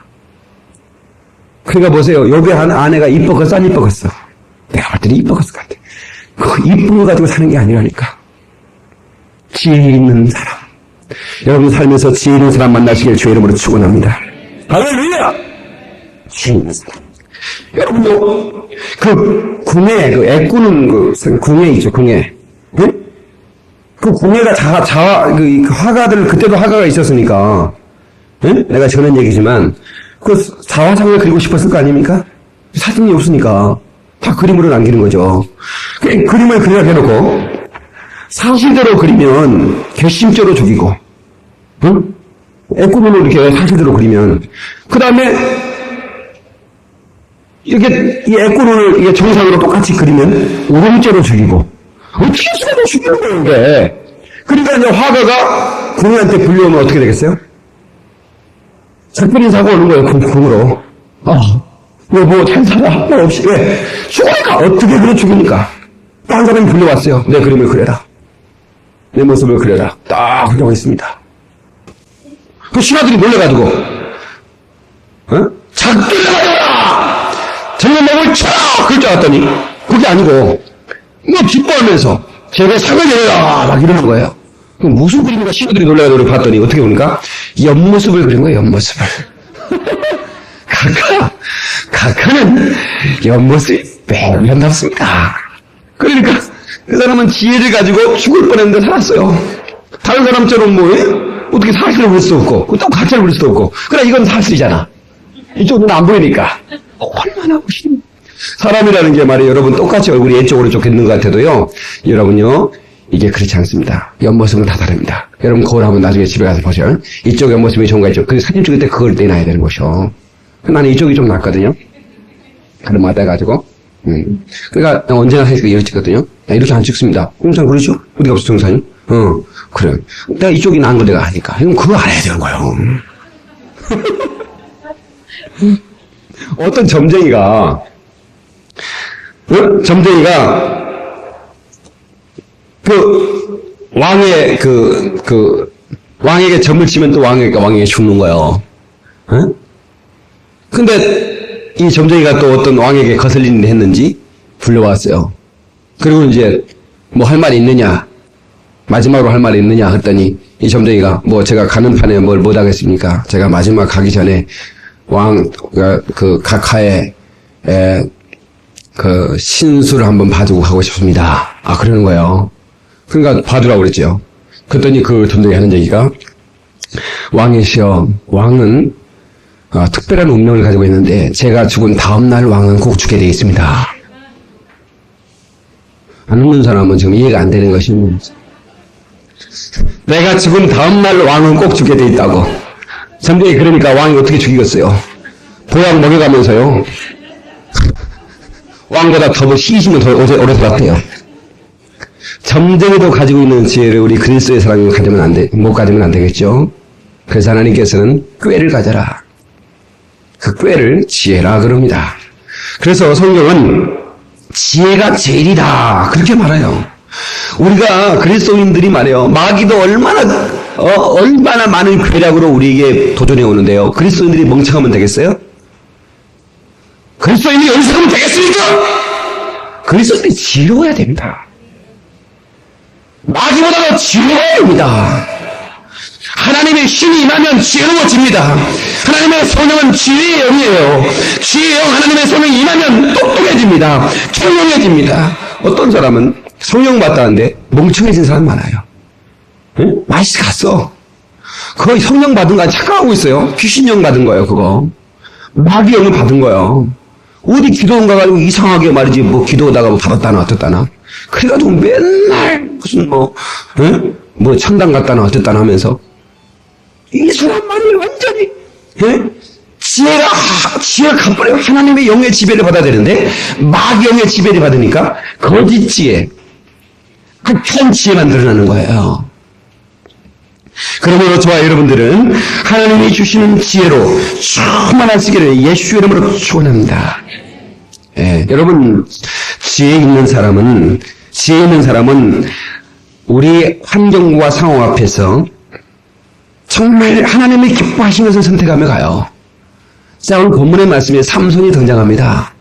그러니까 보세요. 욥의 아내가 이뻤겠어, 안 이뻤겠어? 내가 볼 때는 이뻤을 것 같아. 그 이쁜 거 가지고 사는 게 아니라니까. 지혜 있는 사람. 여러분 살면서 지혜 있는 사람 만나시길 주의 이름으로 축원합니다. 할렐루야! 지혜 있는 사람. 여러분, 그 궁예, 그 애꾸는 그 궁예 있죠, 궁예. 네? 그 궁예가 그 화가들, 그때도 화가가 있었으니까. 네? 내가 전한 얘기지만, 그 사화상을 그리고 싶었을 거 아닙니까? 사진이 없으니까. 다 그림으로 남기는 거죠. 그림을 그려서 해놓고, 사실대로 그리면 괘씸죄로 죽이고, 응? 애꾸면으로 이렇게 사실대로 그리면, 그 다음에, 이렇게 이 애꾸를 이게 정상으로 똑같이 그리면 오름죄로 죽이고 어떻게 수도 죽이는 거예요. 그러니까 이제 화가가 궁한테 불려오면 어떻게 되겠어요? 작별인 사고 오는 거예요. 궁으로. 뭐 잘 살아. 뭐 없이. 왜? 죽으니까 어떻게 그래 죽으니까. 딴 사람이 불려왔어요. 내 그림을 그려라. 내 모습을 그려라. 딱 그려고 있습니다. 그 신하들이 놀래가지고 작별하여라! 정면목을 쳐! 그럴 줄 알았더니 그게 아니고 뭐 기뻐하면서 제가 상을 내라! 막 이러는 거예요. 그럼 무슨 그림인가 신하들이 놀래가지고 봤더니 어떻게 보니까 옆모습을 그린 거예요. 옆모습을. 각하는 옆모습이 매우 아름답습니다. 그러니까 그 사람은 지혜를 가지고 죽을 뻔했는데 살았어요. 다른 사람처럼 어떻게 사실을 부를 수도 없고 또 가짜를 부를 수도 없고 그래 이건 사실이잖아. 이쪽은 안 보이니까 얼마나 멋있는 사람이라는 게 말이에요. 여러분 똑같이 얼굴이 왼쪽 오른쪽 있는 것 같아도요. 여러분요 이게 그렇지 않습니다. 옆모습은 다 다릅니다. 여러분 거울 한번 나중에 집에 가서 보세요. 이쪽 옆모습이 좋은가 이쪽. 그 사진 찍을 때 그걸 내놔야 되는 것이요. 나는 이쪽이 좀 낫거든요. 그럼 맞아가지고. 그러니까 언제나 사진 이렇게 찍거든요. 이렇게 안 찍습니다. 항상 그러죠? 어디가 없어 정상이? 그래. 내가 이쪽이 나은 거 내가 아니까. 그럼 그거 알아야 되는 거예요. 어떤 점쟁이가 왕의 왕에게 점을 치면 또 왕에게 죽는 거예요. 근데 이 점쟁이가 또 어떤 왕에게 거슬리는 데 했는지 불려왔어요. 그리고 이제 뭐 할 말이 있느냐? 마지막으로 할 말이 있느냐? 했더니 이 점쟁이가 뭐 제가 가는 판에 뭘 못하겠습니까? 제가 마지막 가기 전에 각하의 그 신수를 한번 봐주고 가고 싶습니다. 그러는 거예요. 그러니까 봐주라고 그랬죠. 그랬더니 그 점쟁이 하는 얘기가 왕이시여, 왕은 특별한 운명을 가지고 있는데 제가 죽은 다음날 왕은 꼭 죽게 되어 있습니다. 안 웃는 사람은 지금 이해가 안 되는 것이 내가 죽은 다음날 왕은 꼭 죽게 되어 있다고. 점쟁이 그러니까 왕이 어떻게 죽이겠어요? 보약 먹여가면서요. 왕보다 더 시기심은 더 오래 살았대요. 점쟁이도 가지고 있는 지혜를 우리 그리스도의 사람이 못 가지면 안 되겠죠. 그래서 하나님께서는 꾀를 가져라. 그 꾀를 지혜라 그럽니다. 그래서 성경은 지혜가 제일이다 그렇게 말해요. 우리가 그리스도인들이 말해요. 마귀도 얼마나 많은 괴략으로 우리에게 도전해 오는데요. 그리스도인들이 멍청하면 되겠어요? 그리스도인이 연습하면 되겠습니까? 그리스도인들이 지혜로워야 됩니다. 마귀보다 더 지혜로워야 합니다. 하나님의 신이 임하면 지혜로워집니다. 하나님의 성령은 지혜의 영이에요. 지혜의 영 하나님의 성령이 임하면 똑똑해집니다. 총명해집니다. 어떤 사람은 성령 받다는데 멍청해진 사람 많아요. 응? 맛이 갔어. 거의 성령 받은 거 착각하고 있어요. 귀신령 받은 거예요. 그거 마귀 영을 받은 거예요. 어디 기도원 가가지고 이상하게 말이지 뭐 기도하다가 뭐 받았다나 어쨌다나 그래가지고 맨날 무슨 뭐 천당 갔다나 어쨌다나 하면서 이 사람만이 완전히 지혜가 가버려. 하나님의 영의 지배를 받아야 되는데 마귀 영의 지배를 받으니까 거짓 지혜, 악한 지혜만 드러나는 거예요. 그러므로 저와 여러분들은 하나님이 주시는 지혜로 충만하시기를 예수 이름으로 축원합니다. 여러분 지혜 있는 사람은 우리 환경과 상황 앞에서 정말 하나님이 기뻐하신 것을 선택하며 가요. 자, 오늘 본문의 말씀에 삼손이 등장합니다.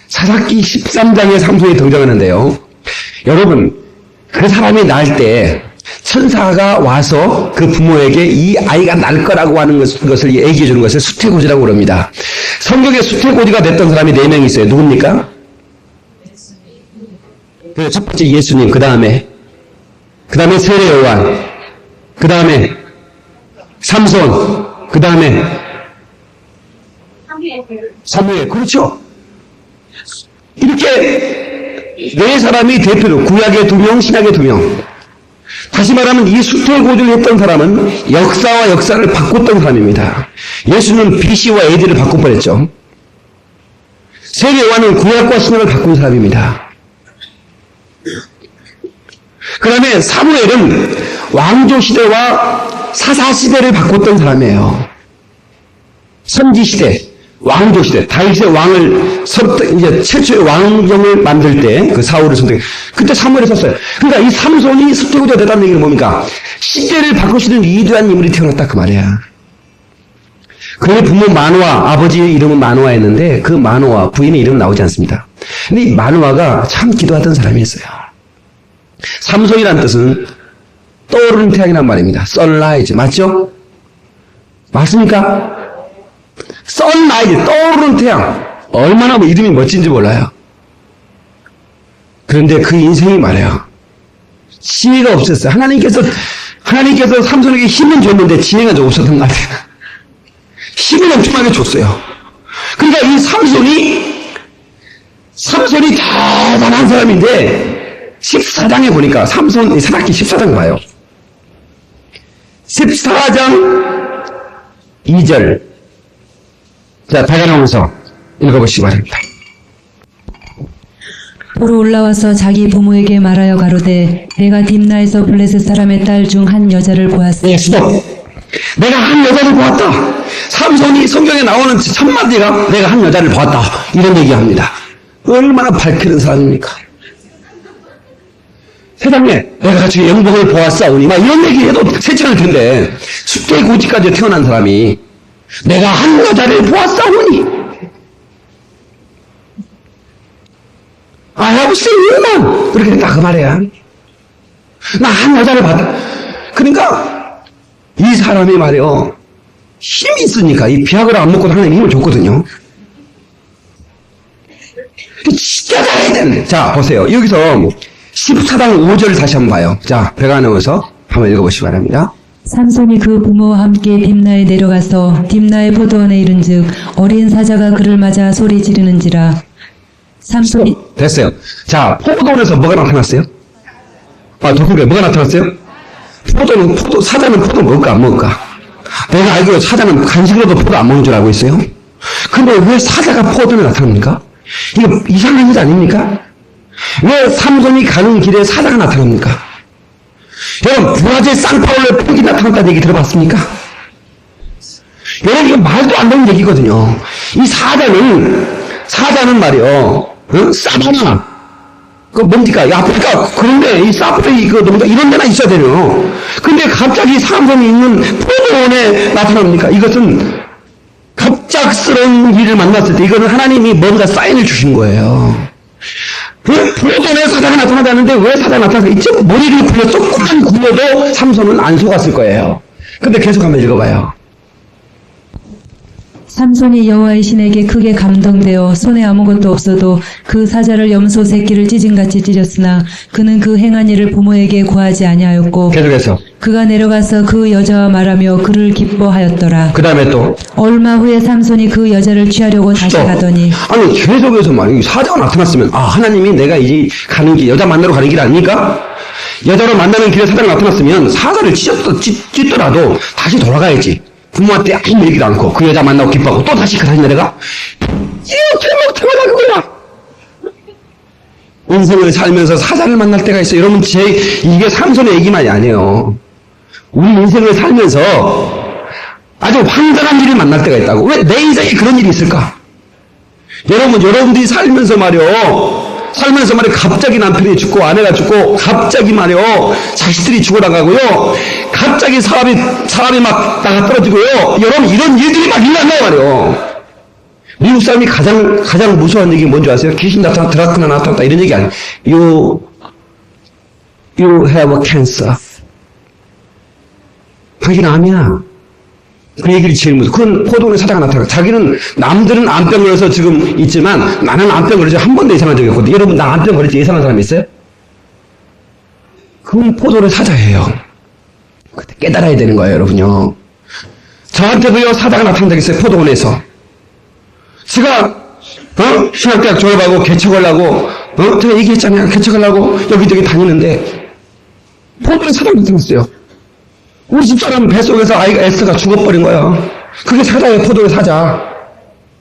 사사기 13장에 삼손이 등장하는데요. 여러분, 그 사람이 낳을 때 천사가 와서 그 부모에게 이 아이가 날 거라고 하는 것을 얘기해 주는 것을 수태고지라고 그럽니다. 성경에 수태고지가 됐던 사람이 4명 있어요. 누굽니까? 첫 번째 예수님, 그 다음에 세례 요한, 그 다음에 삼손, 그 다음에 사무엘. 그렇죠? 이렇게 4사람이 대표로 구약의 2명, 신약의 2명. 다시 말하면 이 수태고지를 했던 사람은 역사와 역사를 바꿨던 사람입니다. 예수는 BC와 AD를 바꿔버렸죠. 세계와는 구약과 신약을 바꾼 사람입니다. 그 다음에 사무엘은 왕조 시대와 사사 시대를 바꿨던 사람이에요. 선지 시대, 왕조 시대, 다윗의 왕을 이제 최초의 왕정을 만들 때 그 사울을 선택. 그때 사무엘이 섰어요. 그러니까 이 삼손이 스티브가 되다는 얘기는 뭡니까? 시대를 바꾸시는 위대한 인물이 태어났다 그 말이야. 그의 부모 마노아, 아버지의 이름은 마노아였는데 그 마노아 부인의 이름은 나오지 않습니다. 근데 이 마노아가 참 기도하던 사람이었어요. 삼손이라는 뜻은 떠오르는 태양이란 말입니다. sunrise 맞죠? 맞습니까? sunrise 떠오르는 태양. 얼마나 이름이 멋진지 몰라요. 그런데 그 인생이 말이에요. 지혜가 없었어요. 하나님께서 삼손에게 힘은 줬는데 지혜가 좀 없었던 것 같아요. 힘을 엄청나게 줬어요. 그러니까 이 삼손이 대단한 사람인데 14장에 보니까 삼손 사사기 14장 봐요. 14장 2절. 자, 다가나면서 읽어보시기 바랍니다. 보러 올라와서 자기 부모에게 말하여 가로되 내가 딥나에서 블레셋 사람의 딸 중 한 여자를 보았으니 네, 스톱. 내가 한 여자를 보았다. 삼손이 성경에 나오는 첫 마디가 내가 한 여자를 보았다. 이런 얘기합니다. 얼마나 밝히는 사람입니까? 세상에 내가 같이 영광을 보았사오니 막 이런 얘기해도 세찬을 텐데 숫대고지까지 태어난 사람이 내가 한 여자를 보았사오니 I have seen woman 그렇게 된다 그 말이야. 나 한 여자를 봤다. 그러니까 이 사람이 말이요 힘이 있으니까 이 비약을 안 먹고도 하나님 힘을 줬거든요. 진짜 잘해야 되는데. 자 보세요. 여기서 14장 5절 다시 한번 봐요. 자 배가 나와서 한번 읽어보시기 바랍니다. 삼손이 그 부모와 함께 딥나에 내려가서 딥나의 포도원에 이른즉 어린 사자가 그를 맞아 소리 지르는지라. 삼손이 됐어요. 자 포도원에서 뭐가 나타났어요? 도쿄에 뭐가 나타났어요? 사자는 포도 먹을까 안 먹을까? 내가 알기로 사자는 간식으로도 포도 안 먹는 줄 알고 있어요. 근데 왜 사자가 포도원에 나타납니까? 이거 이상한 일 아닙니까? 왜 삼손이 가는 길에 사자가 나타납니까? 여러분 브라질 상파울로에 폭이 나타났다는 얘기 들어봤습니까? 여러분 이거 말도 안 되는 얘기거든요. 이 사자는 말이요 사바나 뭡니까? 아프리카 그런데 이 사프리 이런 데나 있어야 되요. 근데 갑자기 삼손이 있는 포도원에 나타납니까? 이것은 갑작스러운 일을 만났을 때 이거는 하나님이 뭔가 사인을 주신 거예요. 포도원에 사자가 나타나다는데 왜 사자가 나타나서 이제 머리를 굴려 조금만 굴려도 삼손은 안 속았을 거예요. 근데 계속 한번 읽어봐요. 삼손이 여호와의 신에게 크게 감동되어 손에 아무것도 없어도 그 사자를 염소 새끼를 찢은같이 찢었으나 그는 그 행한 일을 부모에게 구하지 아니하였고 계속해서 그가 내려가서 그 여자와 말하며 그를 기뻐하였더라. 그 다음에 또 얼마 후에 삼손이 그 여자를 취하려고 다시 가더니 아니 계속해서 말이야 사자가 나타났으면 하나님이 내가 이제 가는 길 여자 만나러 가는 길 아닙니까? 여자로 만나는 길에 사자가 나타났으면 사자를 찢더라도 다시 돌아가야지. 부모한테 아무 얘기도 않고 그 여자 만나고 기뻐하고 또 다시 내려가? 이렇게 못하면 그거야. 인생을 살면서 사자를 만날 때가 있어요. 여러분 이게 삼손의 얘기만이 아니에요. 우리 인생을 살면서 아주 황당한 일을 만날 때가 있다고. 왜 내 인생에 그런 일이 있을까? 여러분들이 살면서 말이요 갑자기 남편이 죽고 아내가 죽고 갑자기 말이요 자식들이 죽어나가고요 갑자기 사람이 막 나가 떨어지고요. 여러분 이런 일들이 막 일어난단 말이요. 미국 사람이 가장 무서운 얘기 뭔지 아세요? 귀신 나타났다 드라큘라 나타났다 이런 얘기 아니에요. You have a cancer. 당신 암이야. 그 얘기를 제일 무서워. 그건 포도원에 사자가 나타나고 남들은 암병 걸려서 지금 있지만 나는 암병 걸려서 한 번도 이상한 적이 없거든. 여러분 나 암병 걸려서 이상한 사람 있어요? 그건 포도원의 사자예요. 그때 깨달아야 되는 거예요 여러분요. 저한테도요 사자가 나타난 적이 있어요. 포도원에서 제가 신학대학 졸업하고 개척하려고 제가 얘기했잖아요. 개척하려고 여기저기 다니는데 포도원에 사자가 나타났어요. 우리 집사람 뱃속에서 아이가 에스가 죽어버린 거야. 그게 사자예요. 포도의 사자.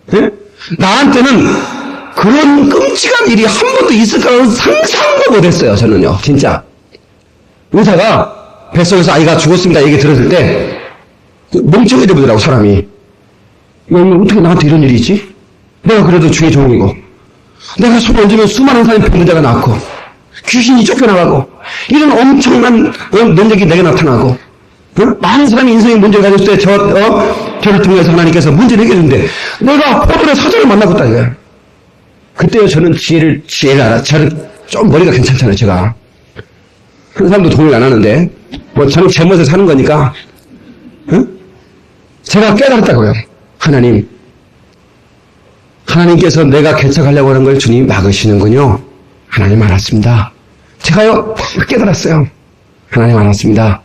네? 나한테는 그런 끔찍한 일이 한 번도 있을 거라고 상상도 못했어요. 저는요, 진짜. 의사가 뱃속에서 아이가 죽었습니다 얘기 들었을 때 멍청이 되더라고 사람이. 어떻게 나한테 이런 일이 있지? 내가 그래도 중이 종이고 내가 손 얹으면 수많은 사람이 병자가 낳고 귀신이 쫓겨나가고 이런 엄청난 능력이 내게 나타나고 많은 사람이 인생에 문제를 가졌을 때 저를 통해서 하나님께서 문제를 해결했는데 내가 포도의 사자를 만나고 있다 이거야. 그때요 저는 지혜를 알아. 저는 좀 머리가 괜찮잖아요. 제가 한 사람도 동의를 안 하는데 뭐 저는 제 멋에 사는 거니까 제가 깨달았다고요. 하나님께서 내가 개척하려고 하는 걸 주님이 막으시는군요. 하나님 알았습니다. 제가요 깨달았어요. 하나님 알았습니다.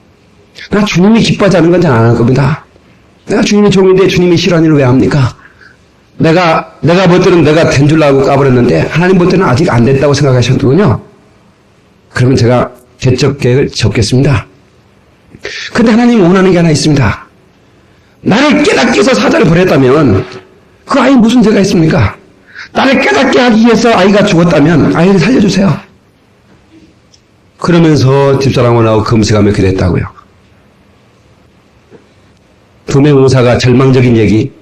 나 주님이 기뻐하지 않은 건 잘 안 할 겁니다. 내가 주님의 종인데 주님이 싫어하는 일을 왜 합니까? 내가 볼 때는 내가 된 줄 알고 까버렸는데 하나님 볼 때는 아직 안 됐다고 생각하셨더군요. 그러면 제가 개척 계획을 접겠습니다. 근데 하나님이 원하는 게 하나 있습니다. 나를 깨닫게 해서 사자를 보냈다면 그 아이 무슨 죄가 있습니까? 나를 깨닫게 하기 위해서 아이가 죽었다면 아이를 살려주세요. 그러면서 집사람하고 금세가 기도했다고요. 두 명 의사가 절망적인 얘기,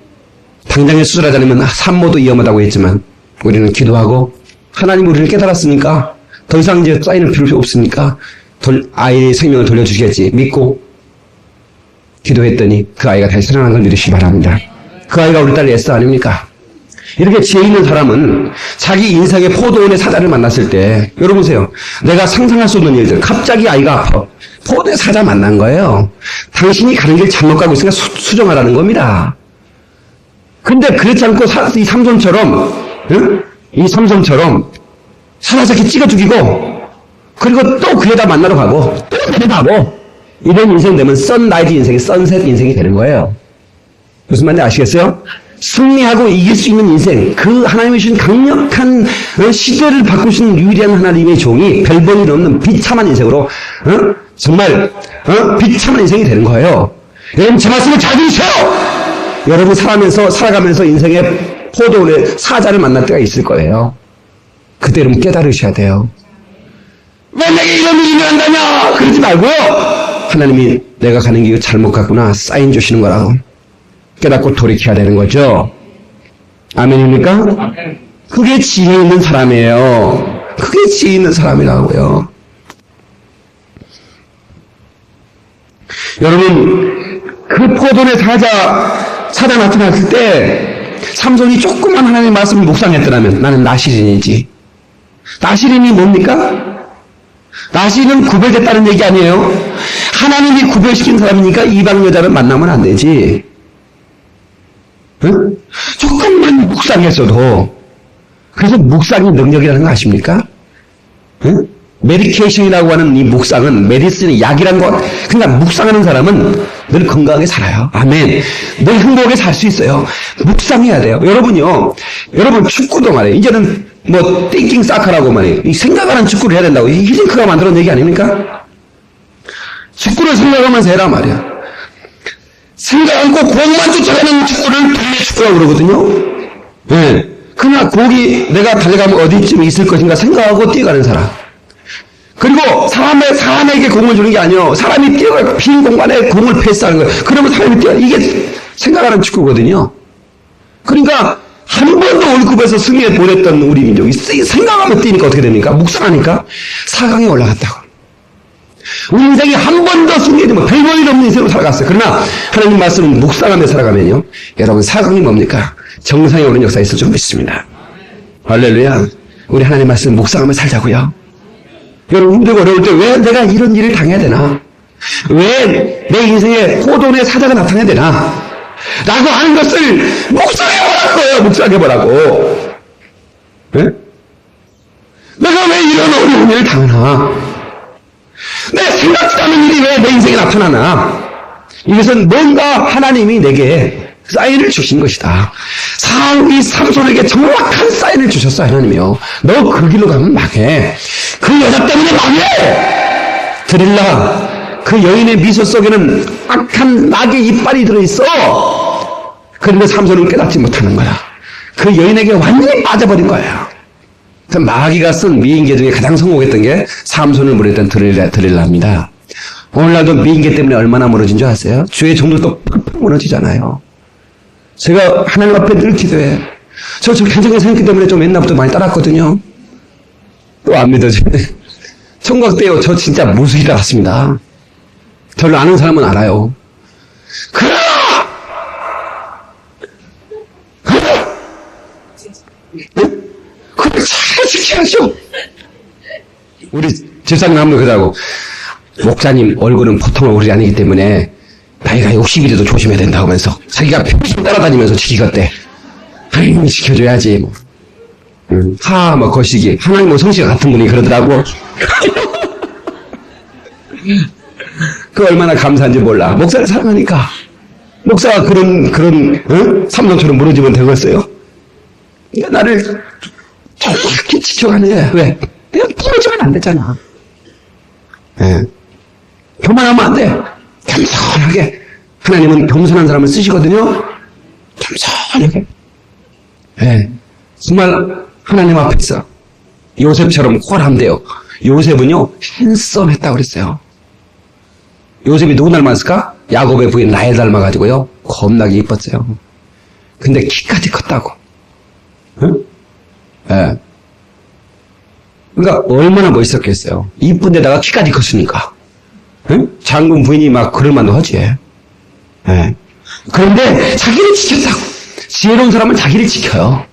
당장에 수술하지 않으면 산모도 위험하다고 했지만 우리는 기도하고 하나님 우리를 깨달았으니까 더 이상 이제 쌓이는 필요 없으니까 아이의 생명을 돌려주시겠지 믿고 기도했더니 그 아이가 다시 살아나는 걸 믿으시기 바랍니다. 그 아이가 우리 딸 에스더 아닙니까? 이렇게 지혜 있는 사람은 자기 인생의 포도원의 사자를 만났을 때 여러분 보세요. 내가 상상할 수 없는 일들 갑자기 아이가 아파. 포도의 사자 만난 거예요. 당신이 가는 길 잘못 가고 있으니까 수정하라는 겁니다. 근데 그렇지 않고 이 삼손처럼 사자새끼 찍어 죽이고 그리고 또 그에다 만나러 가고 또 데려가고 이런 인생 되면 선라이즈 인생이 선셋 인생이 되는 거예요. 무슨 말인지 아시겠어요? 승리하고 이길 수 있는 인생, 그 하나님이 주신 강력한 시대를 바꾸신 유일한 하나님의 종이 별볼일 없는 비참한 인생으로 정말 비참한 인생이 되는 거예요. 여러분 제 말씀을 잘 들으세요. 여러분 살아가면서 인생의 포도원의 사자를 만날 때가 있을 거예요. 그때 여러분 깨달으셔야 돼요. 왜 내게 이런 일이 일어난다냐 그러지 말고요. 하나님이 내가 가는 길 잘못 갔구나 사인 주시는 거라고 깨닫고 돌이켜야 되는 거죠. 아멘입니까? 그게 지혜 있는 사람이에요. 그게 지혜 있는 사람이라고요. 여러분 그 포도원의 사자 나타났을 때 삼손이 조그만 하나님의 말씀을 묵상했더라면 나는 나시린이지. 나시린이 뭡니까? 나시린은 구별됐다는 얘기 아니에요. 하나님이 구별시킨 사람이니까 이방 여자를 만나면 안 되지. 응? 조금만 묵상했어도 그래서 묵상이 능력이라는 거 아십니까? 응? 메디케이션이라고 하는 이 묵상은 메디슨이 약이란 것. 그러니까 묵상하는 사람은 늘 건강하게 살아요. 아멘. 늘 행복하게 살 수 있어요. 묵상해야 돼요. 여러분 축구도 말이에요. 이제는 뭐 띵킹 사카라고 말이에요. 이 생각하는 축구를 해야 된다고. 히딩크가 만들어낸 얘기 아닙니까? 축구를 생각하면서 해라 말이야. 생각 않고 공만 쫓아가는 축구를 동네 축구라고 그러거든요. 네. 그러나 공이 내가 달려가면 어디쯤 있을 것인가 생각하고 뛰어가는 사람. 그리고 사람에게 공을 주는 게 아니에요. 사람이 뛰어가고 빈 공간에 공을 패스하는 거예요. 그러면 사람이 이게 생각하는 축구거든요. 그러니까 한 번도 월급에서 승리에 보냈던 우리 민족이 생각하면 뛰니까 어떻게 됩니까? 묵상하니까 4강에 올라갔다고. 우리 인생이 한 번도 승리에 되면 별볼일 없는 인생으로 살아갔어요. 그러나 하나님 말씀은 묵상하며 살아가면요. 여러분 4강이 뭡니까? 정상에 오는 역사가 있을 줄 믿습니다. 할렐루야. 우리 하나님 말씀 묵상하며 살자고요. 여러분 힘들고 어려울 때 왜 내가 이런 일을 당해야 되나? 왜 내 인생에 포도원의 사자가 나타나야 되나? 라고 하는 것을 묵상해보라고요. 묵상해보라고. 네? 내가 왜 이런 어려운 일을 당하나? 내 생각지도 않은 일이 왜 내 인생에 나타나나? 이것은 뭔가 하나님이 내게 사인을 주신 것이다. 이 삼손에게 정확한 사인을 주셨어 하나님이요. 너 그 길로 가면 망해. 그 여자 때문에 망해. 드릴라. 그 여인의 미소 속에는 악한 낙의 이빨이 들어있어. 그런데 삼손은 깨닫지 못하는 거야. 그 여인에게 완전히 빠져버린 거예요. 그 마귀가 쓴 미인계 중에 가장 성공했던 게 삼손을 물었던 드릴라입니다. 오늘날도 미인계 때문에 얼마나 무너진 줄 아세요? 주의 종들도 팍팍 무너지잖아요. 제가 하나님 앞에 늘 기도해. 저 굉장히 생겼기 때문에 좀 옛날부터 많이 따랐거든요. 또 안 믿어져요. 총각 때요. 저 진짜 무수히 따랐습니다. 저를 아는 사람은 알아요. 그러나 그걸 잘 지켜야죠. 우리 집사님 한 분 그러고 목사님 얼굴은 보통 얼굴이 아니기 때문에 나이가 60이라도 조심해야 된다고 하면서 자기가 평생 따라다니면서 지키겠대. 하나님이 지켜줘야지. 뭐. 뭐 거시기. 하나님 뭐 성씨가 같은 분이 그러더라고. 그 얼마나 감사한지 몰라. 목사를 사랑하니까. 목사가 그런 삼손처럼 무너지면 되겠어요? 그러니까 나를 정확히 지켜가네. 왜? 내가 무너지면 안 되잖아. 예. 교만하면 안 돼. 겸손하게. 하나님은 겸손한 사람을 쓰시거든요. 겸손하게. 예. 정말 하나님 앞에서 요셉처럼 꼴하면 돼요. 요셉은요, 핸섬했다고 그랬어요. 요셉이 누구 닮았을까? 야곱의 부인 라헬 닮아가지고요, 겁나게 이뻤어요. 근데 키까지 컸다고. 응? 예. 그러니까 얼마나 멋있었겠어요. 이쁜데다가 키까지 컸으니까. 응? 장군 부인이 막 그럴 만도 하지. 예. 그런데 자기를 지켰다고. 지혜로운 사람은 자기를 지켜요.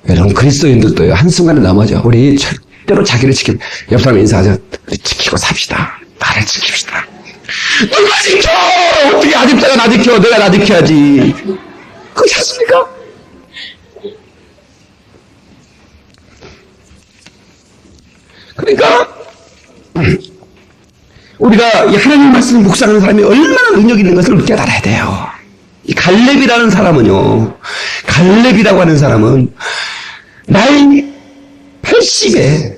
여러분 그리스도인들도요. 한순간에 넘어져. 우리 절대로 자기를 지켜. 옆 사람 인사하자. 우리 지키고 삽시다. 나를 지킵시다. 누가 지켜! 어떻게 아집자가 나 지켜? 내가 나 지켜야지. 그렇지 않습니까? 그러니까 우리가 이 하나님 말씀을 묵상하는 사람이 얼마나 능력 있는 것을 깨달아야 돼요. 이 갈렙이라는 사람은요. 갈렙이라고 하는 사람은 나이 80에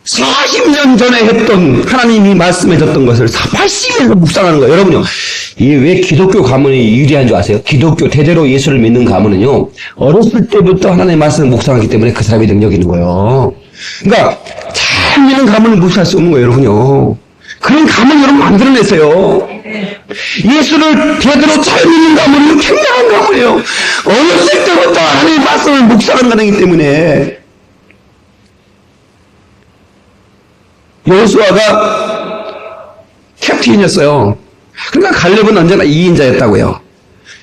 40년 전에 했던 하나님이 말씀해줬던 것을 80년에서 묵상하는 거예요. 여러분요. 이게 왜 기독교 가문이 유리한 줄 아세요? 기독교 대대로 예수를 믿는 가문은요. 어렸을 때부터 하나님의 말씀을 묵상하기 때문에 그 사람이 능력이 있는 거예요. 그러니까 잘 믿는 가문을 무시할 수 없는 거예요. 여러분요. 그런 가문 여러분 만들어냈어요. 예수를 대대로 잘 믿는 가문은 굉장한 가문이에요. 어렸을 때부터 하나님의 말씀을 묵상하는 가문이기 때문에 여호수아가 캡틴이었어요. 그러니까 갈렙은 언제나 2인자였다고요.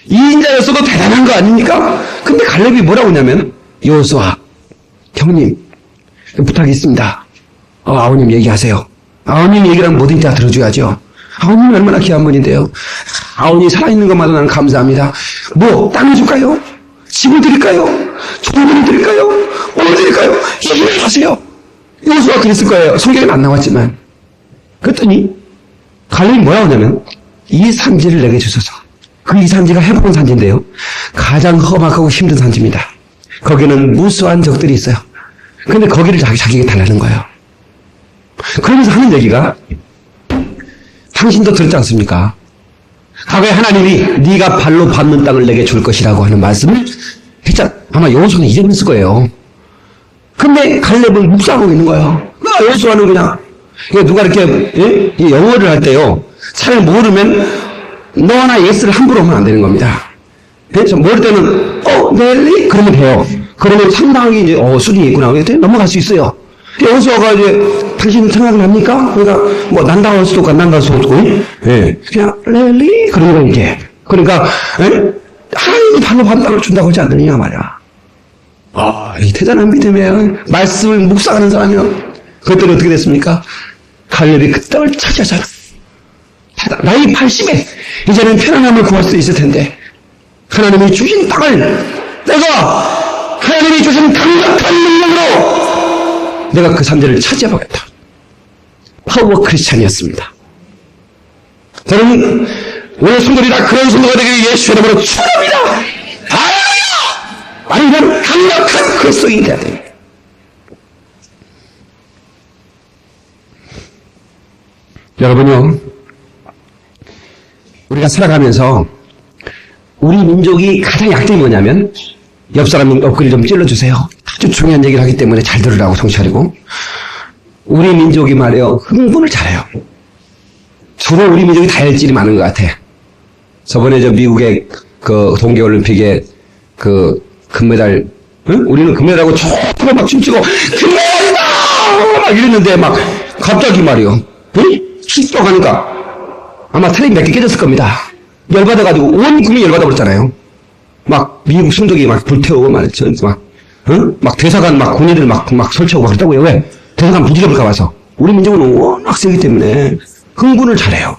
2인자였어도 대단한 거 아닙니까? 근데 갈렙이 뭐라고 하냐면 여호수아 형님 부탁이 있습니다. 아버님 얘기하세요. 아버님 얘기랑 뭐든지 다 들어줘야죠. 아버님이 얼마나 귀한 분인데요. 아버님이 살아있는 것마다 나는 감사합니다. 뭐 땅을 줄까요? 집을 드릴까요? 종을 드릴까요? 뭘 드릴까요? 얘기를 하세요. 여호수아가 그랬을 거예요. 성경에는 안 나왔지만. 그랬더니 갈렙이 뭐라고 하냐면 이 산지를 내게 주소서. 그 이 산지가 헤브론 산지인데요. 가장 험악하고 힘든 산지입니다. 거기는 무수한 적들이 있어요. 근데 거기를 자기에게 달라는 거예요. 그러면서 하는 얘기가 당신도 들었지 않습니까? 과거에 하나님이 네가 발로 밟는 땅을 내게 줄 것이라고 하는 말씀을 했잖아. 아마 여호수아는 잊어버렸을 거예요. 근데 갈렙은 묵상하고 있는 거예요. 여호수아는 그냥 누가 이렇게 영어를 할 때요. 잘 모르면 너나 예스를 함부로 하면 안 되는 겁니다. 그래서 모를 때는 넬리 그러면 돼요. 그러면 상당히 이제 수준이 있구나. 넘어갈 수 있어요. 여호수아가 이제 당신 생각을 합니까? 그러니까 뭐 난다고 할 수도 없고 안 난다고 할 수도 없고 그냥 넬리 그런 거 이제 그러니까 하나님이 발로 반땅을 준다고 하지 않느냐 말이야. 이 대단한 믿음이에요. 말씀을 묵상하는 사람이요. 그때는 어떻게 됐습니까? 갈렙이 그 땅을 차지하잖아. 나이 80에 이제는 편안함을 구할 수 있을 텐데 하나님이 주신 땅을 내가 하나님이 주신 강력한 능력으로 내가 그 산지를 차지해보겠다. 파워 크리스찬이었습니다. 저는 오늘 성도들이 다 그런 성도가 되기를 예수 이름으로 축원합니다. 할렐루야! 아니면 강력한 그리스도인이 돼야 됩니다. 여러분요, 우리가 살아가면서 우리 민족이 가장 약점이 뭐냐면 옆 사람 옆구리 좀 찔러주세요. 아주 중요한 얘기를 하기 때문에 잘 들으라고 정찰이고 우리 민족이 말이에요. 흥분을 잘해요. 주로 우리 민족이 다혈질이 많은 것 같아. 저번에 저 미국의 그 동계올림픽에 그 금메달, 응? 우리는 금메달하고 촉촉 막 춤추고 금메달이다! 막 이랬는데 막 갑자기 말이요. 응? 출동하니까 아마 텔레비 몇 개 깨졌을 겁니다. 열받아가지고 온 국민이 열받아버렸잖아요. 막 미국 승족이 막 불태우고 막 응? 막 대사관 막 군인들 막 설치하고 막 그랬다고요. 왜? 대사관 부지런할까 봐서. 우리 민족은 워낙 세기 때문에 흥분을 잘해요.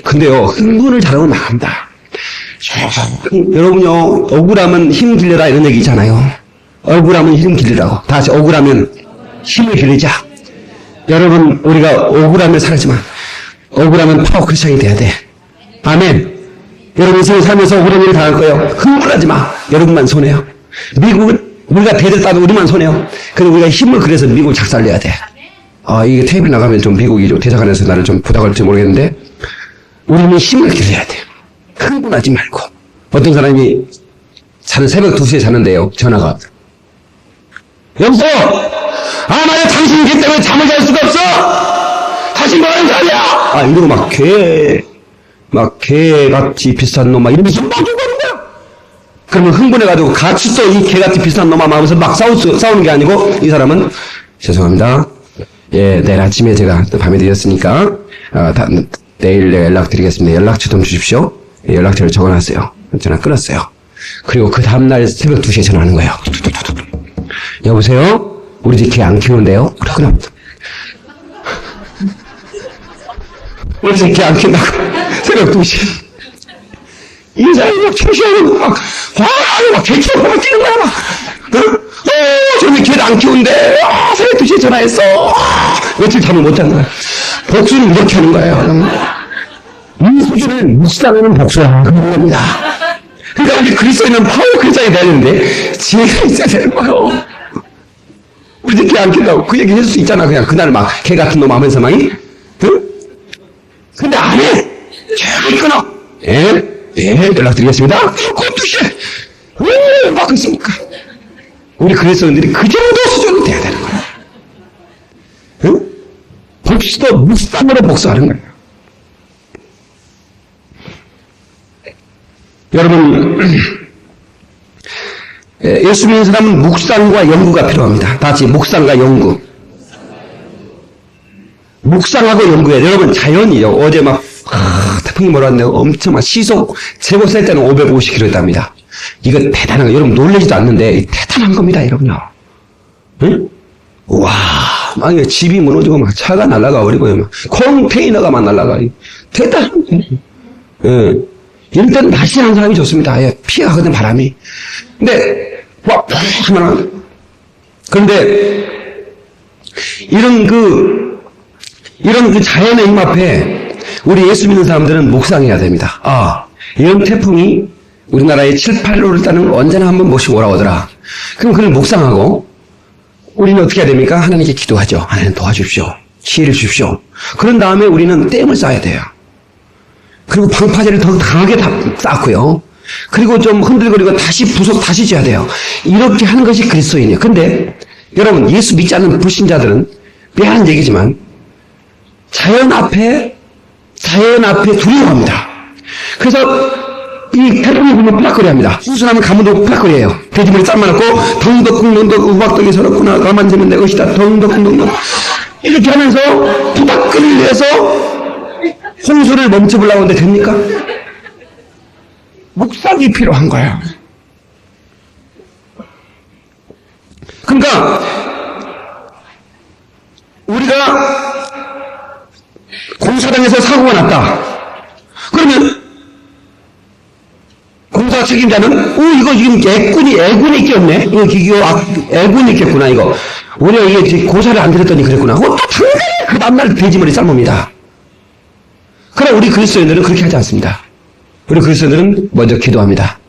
근데요, 흥분을 잘하면 나간다. 여러분요, 억울하면 힘 길러라 이런 얘기 있잖아요. 억울하면 힘 길르라고. 다시 억울하면 힘을 길르자. 여러분, 우리가 억울하면 살았지만 억울하면 파워 크리스천이 돼야 돼. 아멘. 여러분 인생을 살면서 억울한 일을 당할 거예요. 흥분하지 마. 여러분만 손해요. 미국은 우리가 대들 따도 우리만 손해요. 그래서 우리가 힘을 그래서 미국을 작살내야 돼. 이게 테이블 나가면 좀 미국이 좀 대사관에서 나를 좀 부탁할지 모르겠는데 우리는 힘을 길러야 돼. 흥분하지 말고. 어떤 사람이 자는 새벽 2시에 자는데요. 전화가. 여보세요? 만약 당신이 걔 때문에 잠을 잘 수가 없어! 다시 뭐하는 사람이야! 이러고 막 개같이 비슷한 놈, 막 이러면서 막 죽어버린 거야! 그러면 흥분해가지고 같이 또 이 개같이 비슷한 놈만 하면서 막 싸우는 게 아니고, 이 사람은, 죄송합니다. 예, 내일 아침에 제가 또 밤에 드렸으니까, 내일 내가 연락드리겠습니다. 연락처 좀 주십시오. 예, 연락처를 적어놨어요. 전화 끊었어요. 그리고 그 다음날 새벽 2시에 전화하는 거예요. 여보세요? 우리 집 개 안 키우는데요? 그럼. 우리 집 개 안 키운다고. 새벽 2시. 인사에 막 초시하고 막, 막 개 키우고 막 뛰는 거야, 막. 저기 개도 안 키우는데, 새벽 2시에 전화했어. 며칠 잠을 못 자는 거야. 복수는 이렇게 하는 거예요. 이 수준은 묵상하는 복수야. 그런 겁니다. 그러니까 우리 그리스도인은 파워 크리스천이 돼야 되는데, 지혜가 있어야 되는 거예요. 우리 집 개 안 키운다고. 그 얘기 해줄 수 있잖아. 그냥 그날 막 개 같은 놈 하면서 막, 응? 근데 안 해! 잘 끊어! 연락드리겠습니다. 꼼두시에! 왜 막 있습니까? 우리 그리스도인들이 그 정도 수준이 돼야 되는 거야. 응? 복수도 묵상으로 복수하는 거예요. 여러분, 예수 믿는 사람은 묵상과 연구가 필요합니다. 다 같이 묵상과 연구. 묵상하고 연구해요. 여러분, 자연이요. 어제 막, 태풍이 몰았네요. 엄청 막 시속, 최고 셀 때는 550km 했답니다. 이거 대단한 거. 여러분 놀라지도 않는데, 대단한 겁니다, 여러분요. 응? 와, 막 집이 무너지고 막 차가 날아가 버리고요. 막 컨테이너가 막 날아가. 대단한 거예요. 예. 이럴 때는 날씬한 사람이 좋습니다. 예, 피하거든, 바람이. 근데, 와, 하면, 그런데, 이런 그 자연의 힘 앞에, 우리 예수 믿는 사람들은 묵상해야 됩니다. 이런 태풍이 우리나라에 7, 8호를 따는 걸 언제나 한번 모시고 오라오더라. 그럼 그걸 묵상하고, 우리는 어떻게 해야 됩니까? 하나님께 기도하죠. 하나님 도와주십시오. 지혜를 주십시오. 그런 다음에 우리는 댐을 쌓아야 돼요. 그리고 방파제를 더 강하게 쌓고요. 그리고 좀 흔들거리고 다시 다시 지어야 돼요. 이렇게 하는 것이 그리스도인이에요. 근데 여러분 예수 믿지 않는 불신자들은 미안한 얘기지만 자연 앞에 두려워합니다. 그래서 이 태풍이 불면 플락거리합니다. 후순하면 가문도 플락거리예요. 돼지머리 짤만하고 덩덕쿵덩덕 우박덩이 서럽구나 가만 재면 내 것이다 덩덕쿵덩덕 이렇게 하면서 부닥거리를 내서 홍수를 멈춰보려고 하는데 됩니까? 묵상이 필요한 거야. 그러니까 우리가 공사장에서 사고가 났다. 그러면 공사 책임자는 이거 지금 애군이 있겠네. 이거 애군이 있겠구나 이거. 우리가 이게 고사를 안 들었더니 그랬구나. 또 당연히 그 다음날 돼지머리 삶습니다. 그러나 우리 그리스도인들은 그렇게 하지 않습니다. 우리 그리스도인들은 먼저 기도합니다.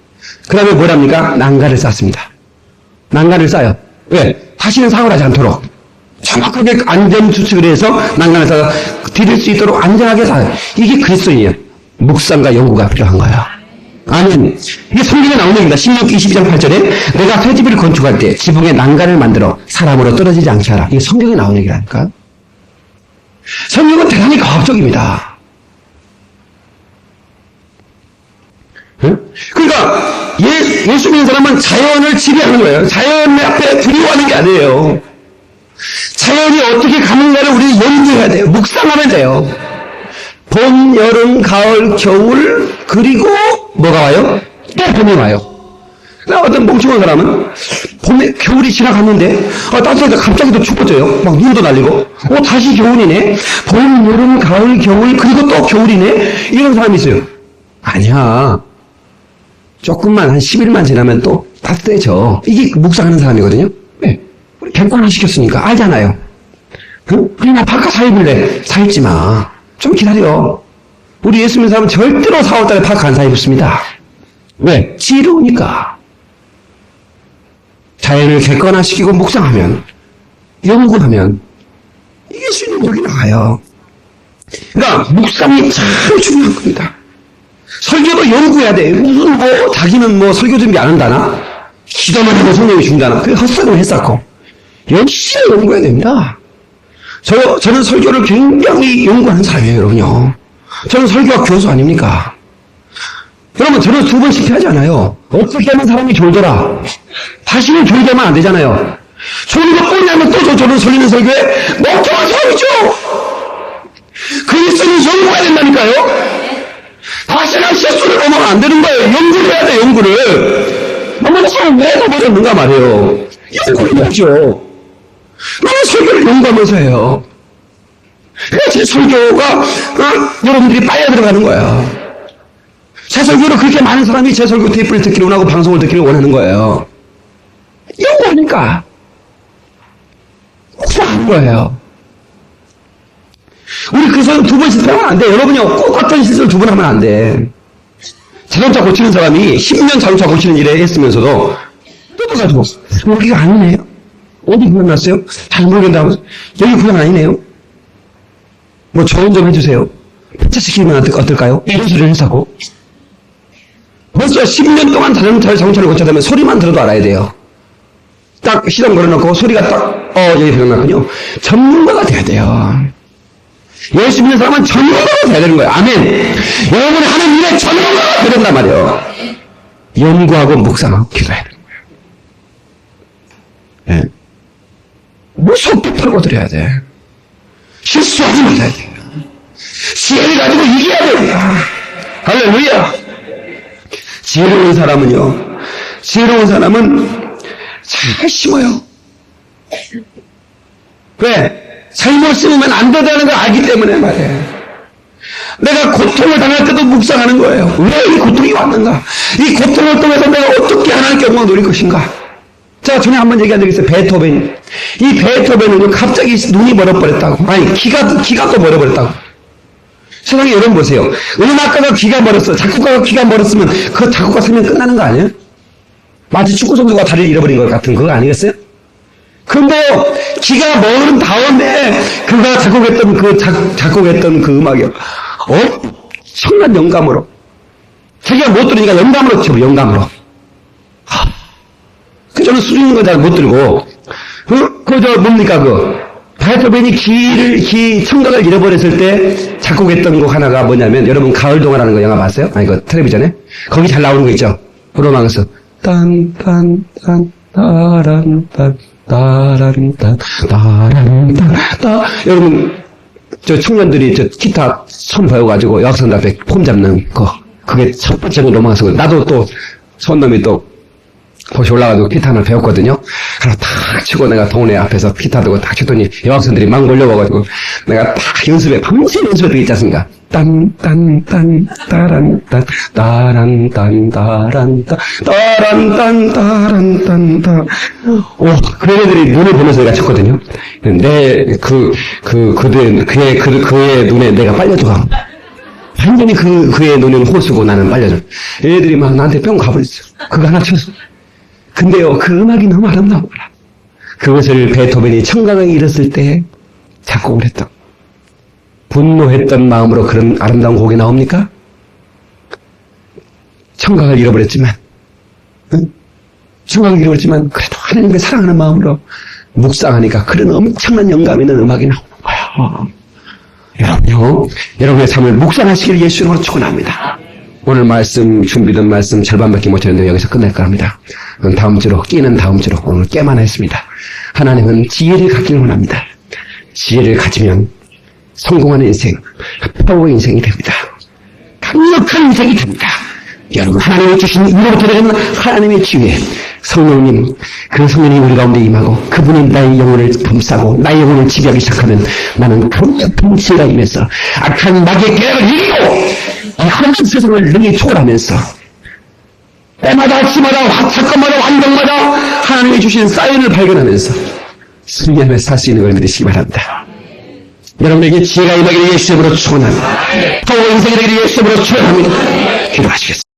그 다음에 뭐랍니까? 난간을 쌓습니다. 난간을 쌓아요. 왜? 다시는 사고를 하지 않도록. 정확하게 안전수칙을 해서 난간을 쌓아 디딜 수 있도록 안전하게 쌓아요. 이게 그리스도인이에요. 묵상과 연구가 필요한 거예요. 아멘. 이게 성경에 나오는 얘기입니다. 16기 22장 8절에 내가 새 집을 건축할 때 지붕에 난간을 만들어 사람으로 떨어지지 않게 하라. 이게 성경에 나오는 얘기라니까. 성경은 대단히 과학적입니다. 응? 그러니까 예수 믿는 사람은 자연을 지배하는 거예요. 자연 앞에 두려워하는 게 아니에요. 자연이 어떻게 가는가를 우리는 연구해야 돼요. 묵상하면 돼요. 봄, 여름, 가을, 겨울, 그리고 뭐가 와요? 또 봄이 와요. 그러니까 어떤 멍청한 사람은 봄에 겨울이 지나갔는데 따뜻하게 갑자기 또 춥어져요. 막 눈도 날리고 다시 겨울이네. 봄, 여름, 가을, 겨울, 그리고 또 겨울이네. 이런 사람이 있어요. 아니야. 조금만 한 10일만 지나면 또 따뜻해져. 이게 묵상하는 사람이거든요. 왜? 우리 객관화시켰으니까 알잖아요. 응? 그냥 바깥 사입을래. 사입지 마. 좀 기다려. 우리 예수 믿는 사람은 절대로 4월달에 파카 안 사입습니다. 왜? 지루우니까. 자연을 객관화시키고 묵상하면, 연구하면, 이길 수 있는 적이 나와요. 그러니까, 묵상이 참 중요한 겁니다. 설교도 연구해야 돼. 무슨 자기는 설교 준비 안 한다나? 기도만 하고 성령이 준다나? 그게 헛소리를 했었고. 열심히 연구해야 됩니다. 저는 설교를 굉장히 연구하는 사람이에요, 여러분요. 저는 설교학 교수 아닙니까? 여러분, 저는 2번 실패하지 않아요. 어떻게 하면 사람이 졸더라. 다시는 졸되면 안 되잖아요. 졸리고 뻔히하면 또 저는 설리는 설교에 멍청한 사람이죠. 그리스도는 연구해야 된다니까요. 다시는 실수를 하면 안 되는 거예요. 연구를 해야 돼, 연구를. 너무 참 왜 넘어졌는가 말이에요. 연구를 해야죠. 나는 설교를 연구하면서 해요. 그래서 제 설교가 여러분들이 빨려 들어가는 거예요. 제 설교를 그렇게 많은 사람이 제 설교 테이프를 듣기를 원하고 방송을 듣기를 원하는 거예요. 연구하니까. 묵상하는 거예요. 우리 그래서 2번 실수하면 안 돼. 여러분이 꼭 어떤 실수를 2번 하면 안 돼. 자동차 고치는 사람이 10년 자동차 고치는 일에 했으면서도 뜯어가지고 여기가 아니네요. 어디 구경 났어요? 잘 모르겠다고. 여기 구경 아니네요. 조언 좀 해주세요. 폐차시키면 어떨까요? 이런 소리를 했다고. 벌써 10년 동안 자동차를 고쳐야 되면 소리만 들어도 알아야 돼요. 딱 시동 걸어놓고 소리가 딱, 여기 고장났군요. 전문가가 돼야 돼요. 예수 믿는 사람은 전문가가 돼야 되는 거예요. 아멘. 여러분이 하는 일에 전문가가 돼야 된단 말이에요. 연구하고 묵상하고 기도해야 되는 거예요. 네. 무섭게 털고 드려야 돼. 실수하지 말아야 돼. 지혜를 가지고 이겨야 됩니다. 할렐루야. 지혜로운 사람은요, 지혜로운 사람은 잘 심어요. 왜? 잘못 심으면 안 된다는 걸 알기 때문에 말이에요. 내가 고통을 당할 때도 묵상하는 거예요. 왜 이 고통이 왔는가? 이 고통을 통해서 내가 어떻게 하나님께 영광을 누릴 것인가? 자, 전에 한번 얘기한 적이 있어요. 베토벤. 이 베토벤은 갑자기 눈이 멀어버렸다고. 아니, 귀가 또 멀어버렸다고. 세상에 여러분 보세요. 음악가가 귀가 멀었어. 작곡가가 귀가 멀었으면 그 작곡가 생명 끝나는 거 아니에요? 마치 축구 선수가 다리를 잃어버린 것 같은 그거 아니겠어요? 근데요, 귀가 멀은 다음에 그가 작곡했던 그 음악이요. 엄청난 영감으로. 자기가 못 들으니까 영감으로 쳐, 영감으로. 저는 수준인 거 잘 못 들고, 뭡니까, 베토벤이 청각을 잃어버렸을 때 작곡했던 곡 하나가 뭐냐면, 여러분, 가을동화라는 거 영화 봤어요? 아니, 텔레비전에? 거기 잘 나오는 거 있죠? 브로망스. 여러분, 청년들이 기타 손 배워가지고 여학생들 앞에 폼 잡는 거. 그게 첫 번째 로망스고, 나도 또, 손놈이 또, 거기 올라가서 기타 하나 배웠거든요. 하나 탁 치고 내가 동네 앞에서 기타 들고 탁 쳤더니 여학생들이 막 몰려와가지고 내가 탁 밤새 연습해 있지 않습니까? 따란딴, 그런 애들이 눈을 보면서 내가 쳤거든요. 그의 눈에 내가 빨려들어. 완전히 그의 눈에는 호수고 나는 빨려져. 애들이 막 나한테 뿅 가버렸어. 그거 하나 쳤어. 근데요, 그 음악이 너무 아름다운 거라. 그것을 베토벤이 청각을 잃었을 때 작곡을 했다. 분노했던 마음으로 그런 아름다운 곡이 나옵니까? 청각을 잃어버렸지만, 청각을 잃어버렸지만, 그래도 하나님을 사랑하는 마음으로 묵상하니까 그런 엄청난 영감 있는 음악이 나오는 거예요. 여러분요, 여러분의 삶을 묵상하시기를 예수 이름으로 축원합니다. 오늘 말씀, 준비된 말씀 절반밖에 못했는데 여기서 끝낼까 합니다. 다음 주로, 끼는 다음 주로 오늘 깨만 했습니다. 하나님은 지혜를 갖기를 원합니다. 지혜를 가지면 성공하는 인생, 파워 인생이 됩니다. 강력한 인생이 됩니다. 여러분, 하나님이 주신 위로부터 되는 하나님의 지혜, 성령님, 그 성령이 우리 가운데 임하고 그분이 나의 영혼을 품싸고 나의 영혼을 지배하기 시작하면 나는 강력한 지혜가 임해서 악한 마귀의 계략을 이기고 이 하나님 세상을 능히 초월하면서 때마다 시마다 사건마다 환경마다 하나님이 주신 사인을 발견하면서 승리하며 살 수 있는 걸 믿으시기 바랍니다. 여러분에게 지혜가 임하기를 예수 이름으로 축원합니다. 파워 인생이 되기를 예수 이름으로 축원합니다. 기도하시겠습니다.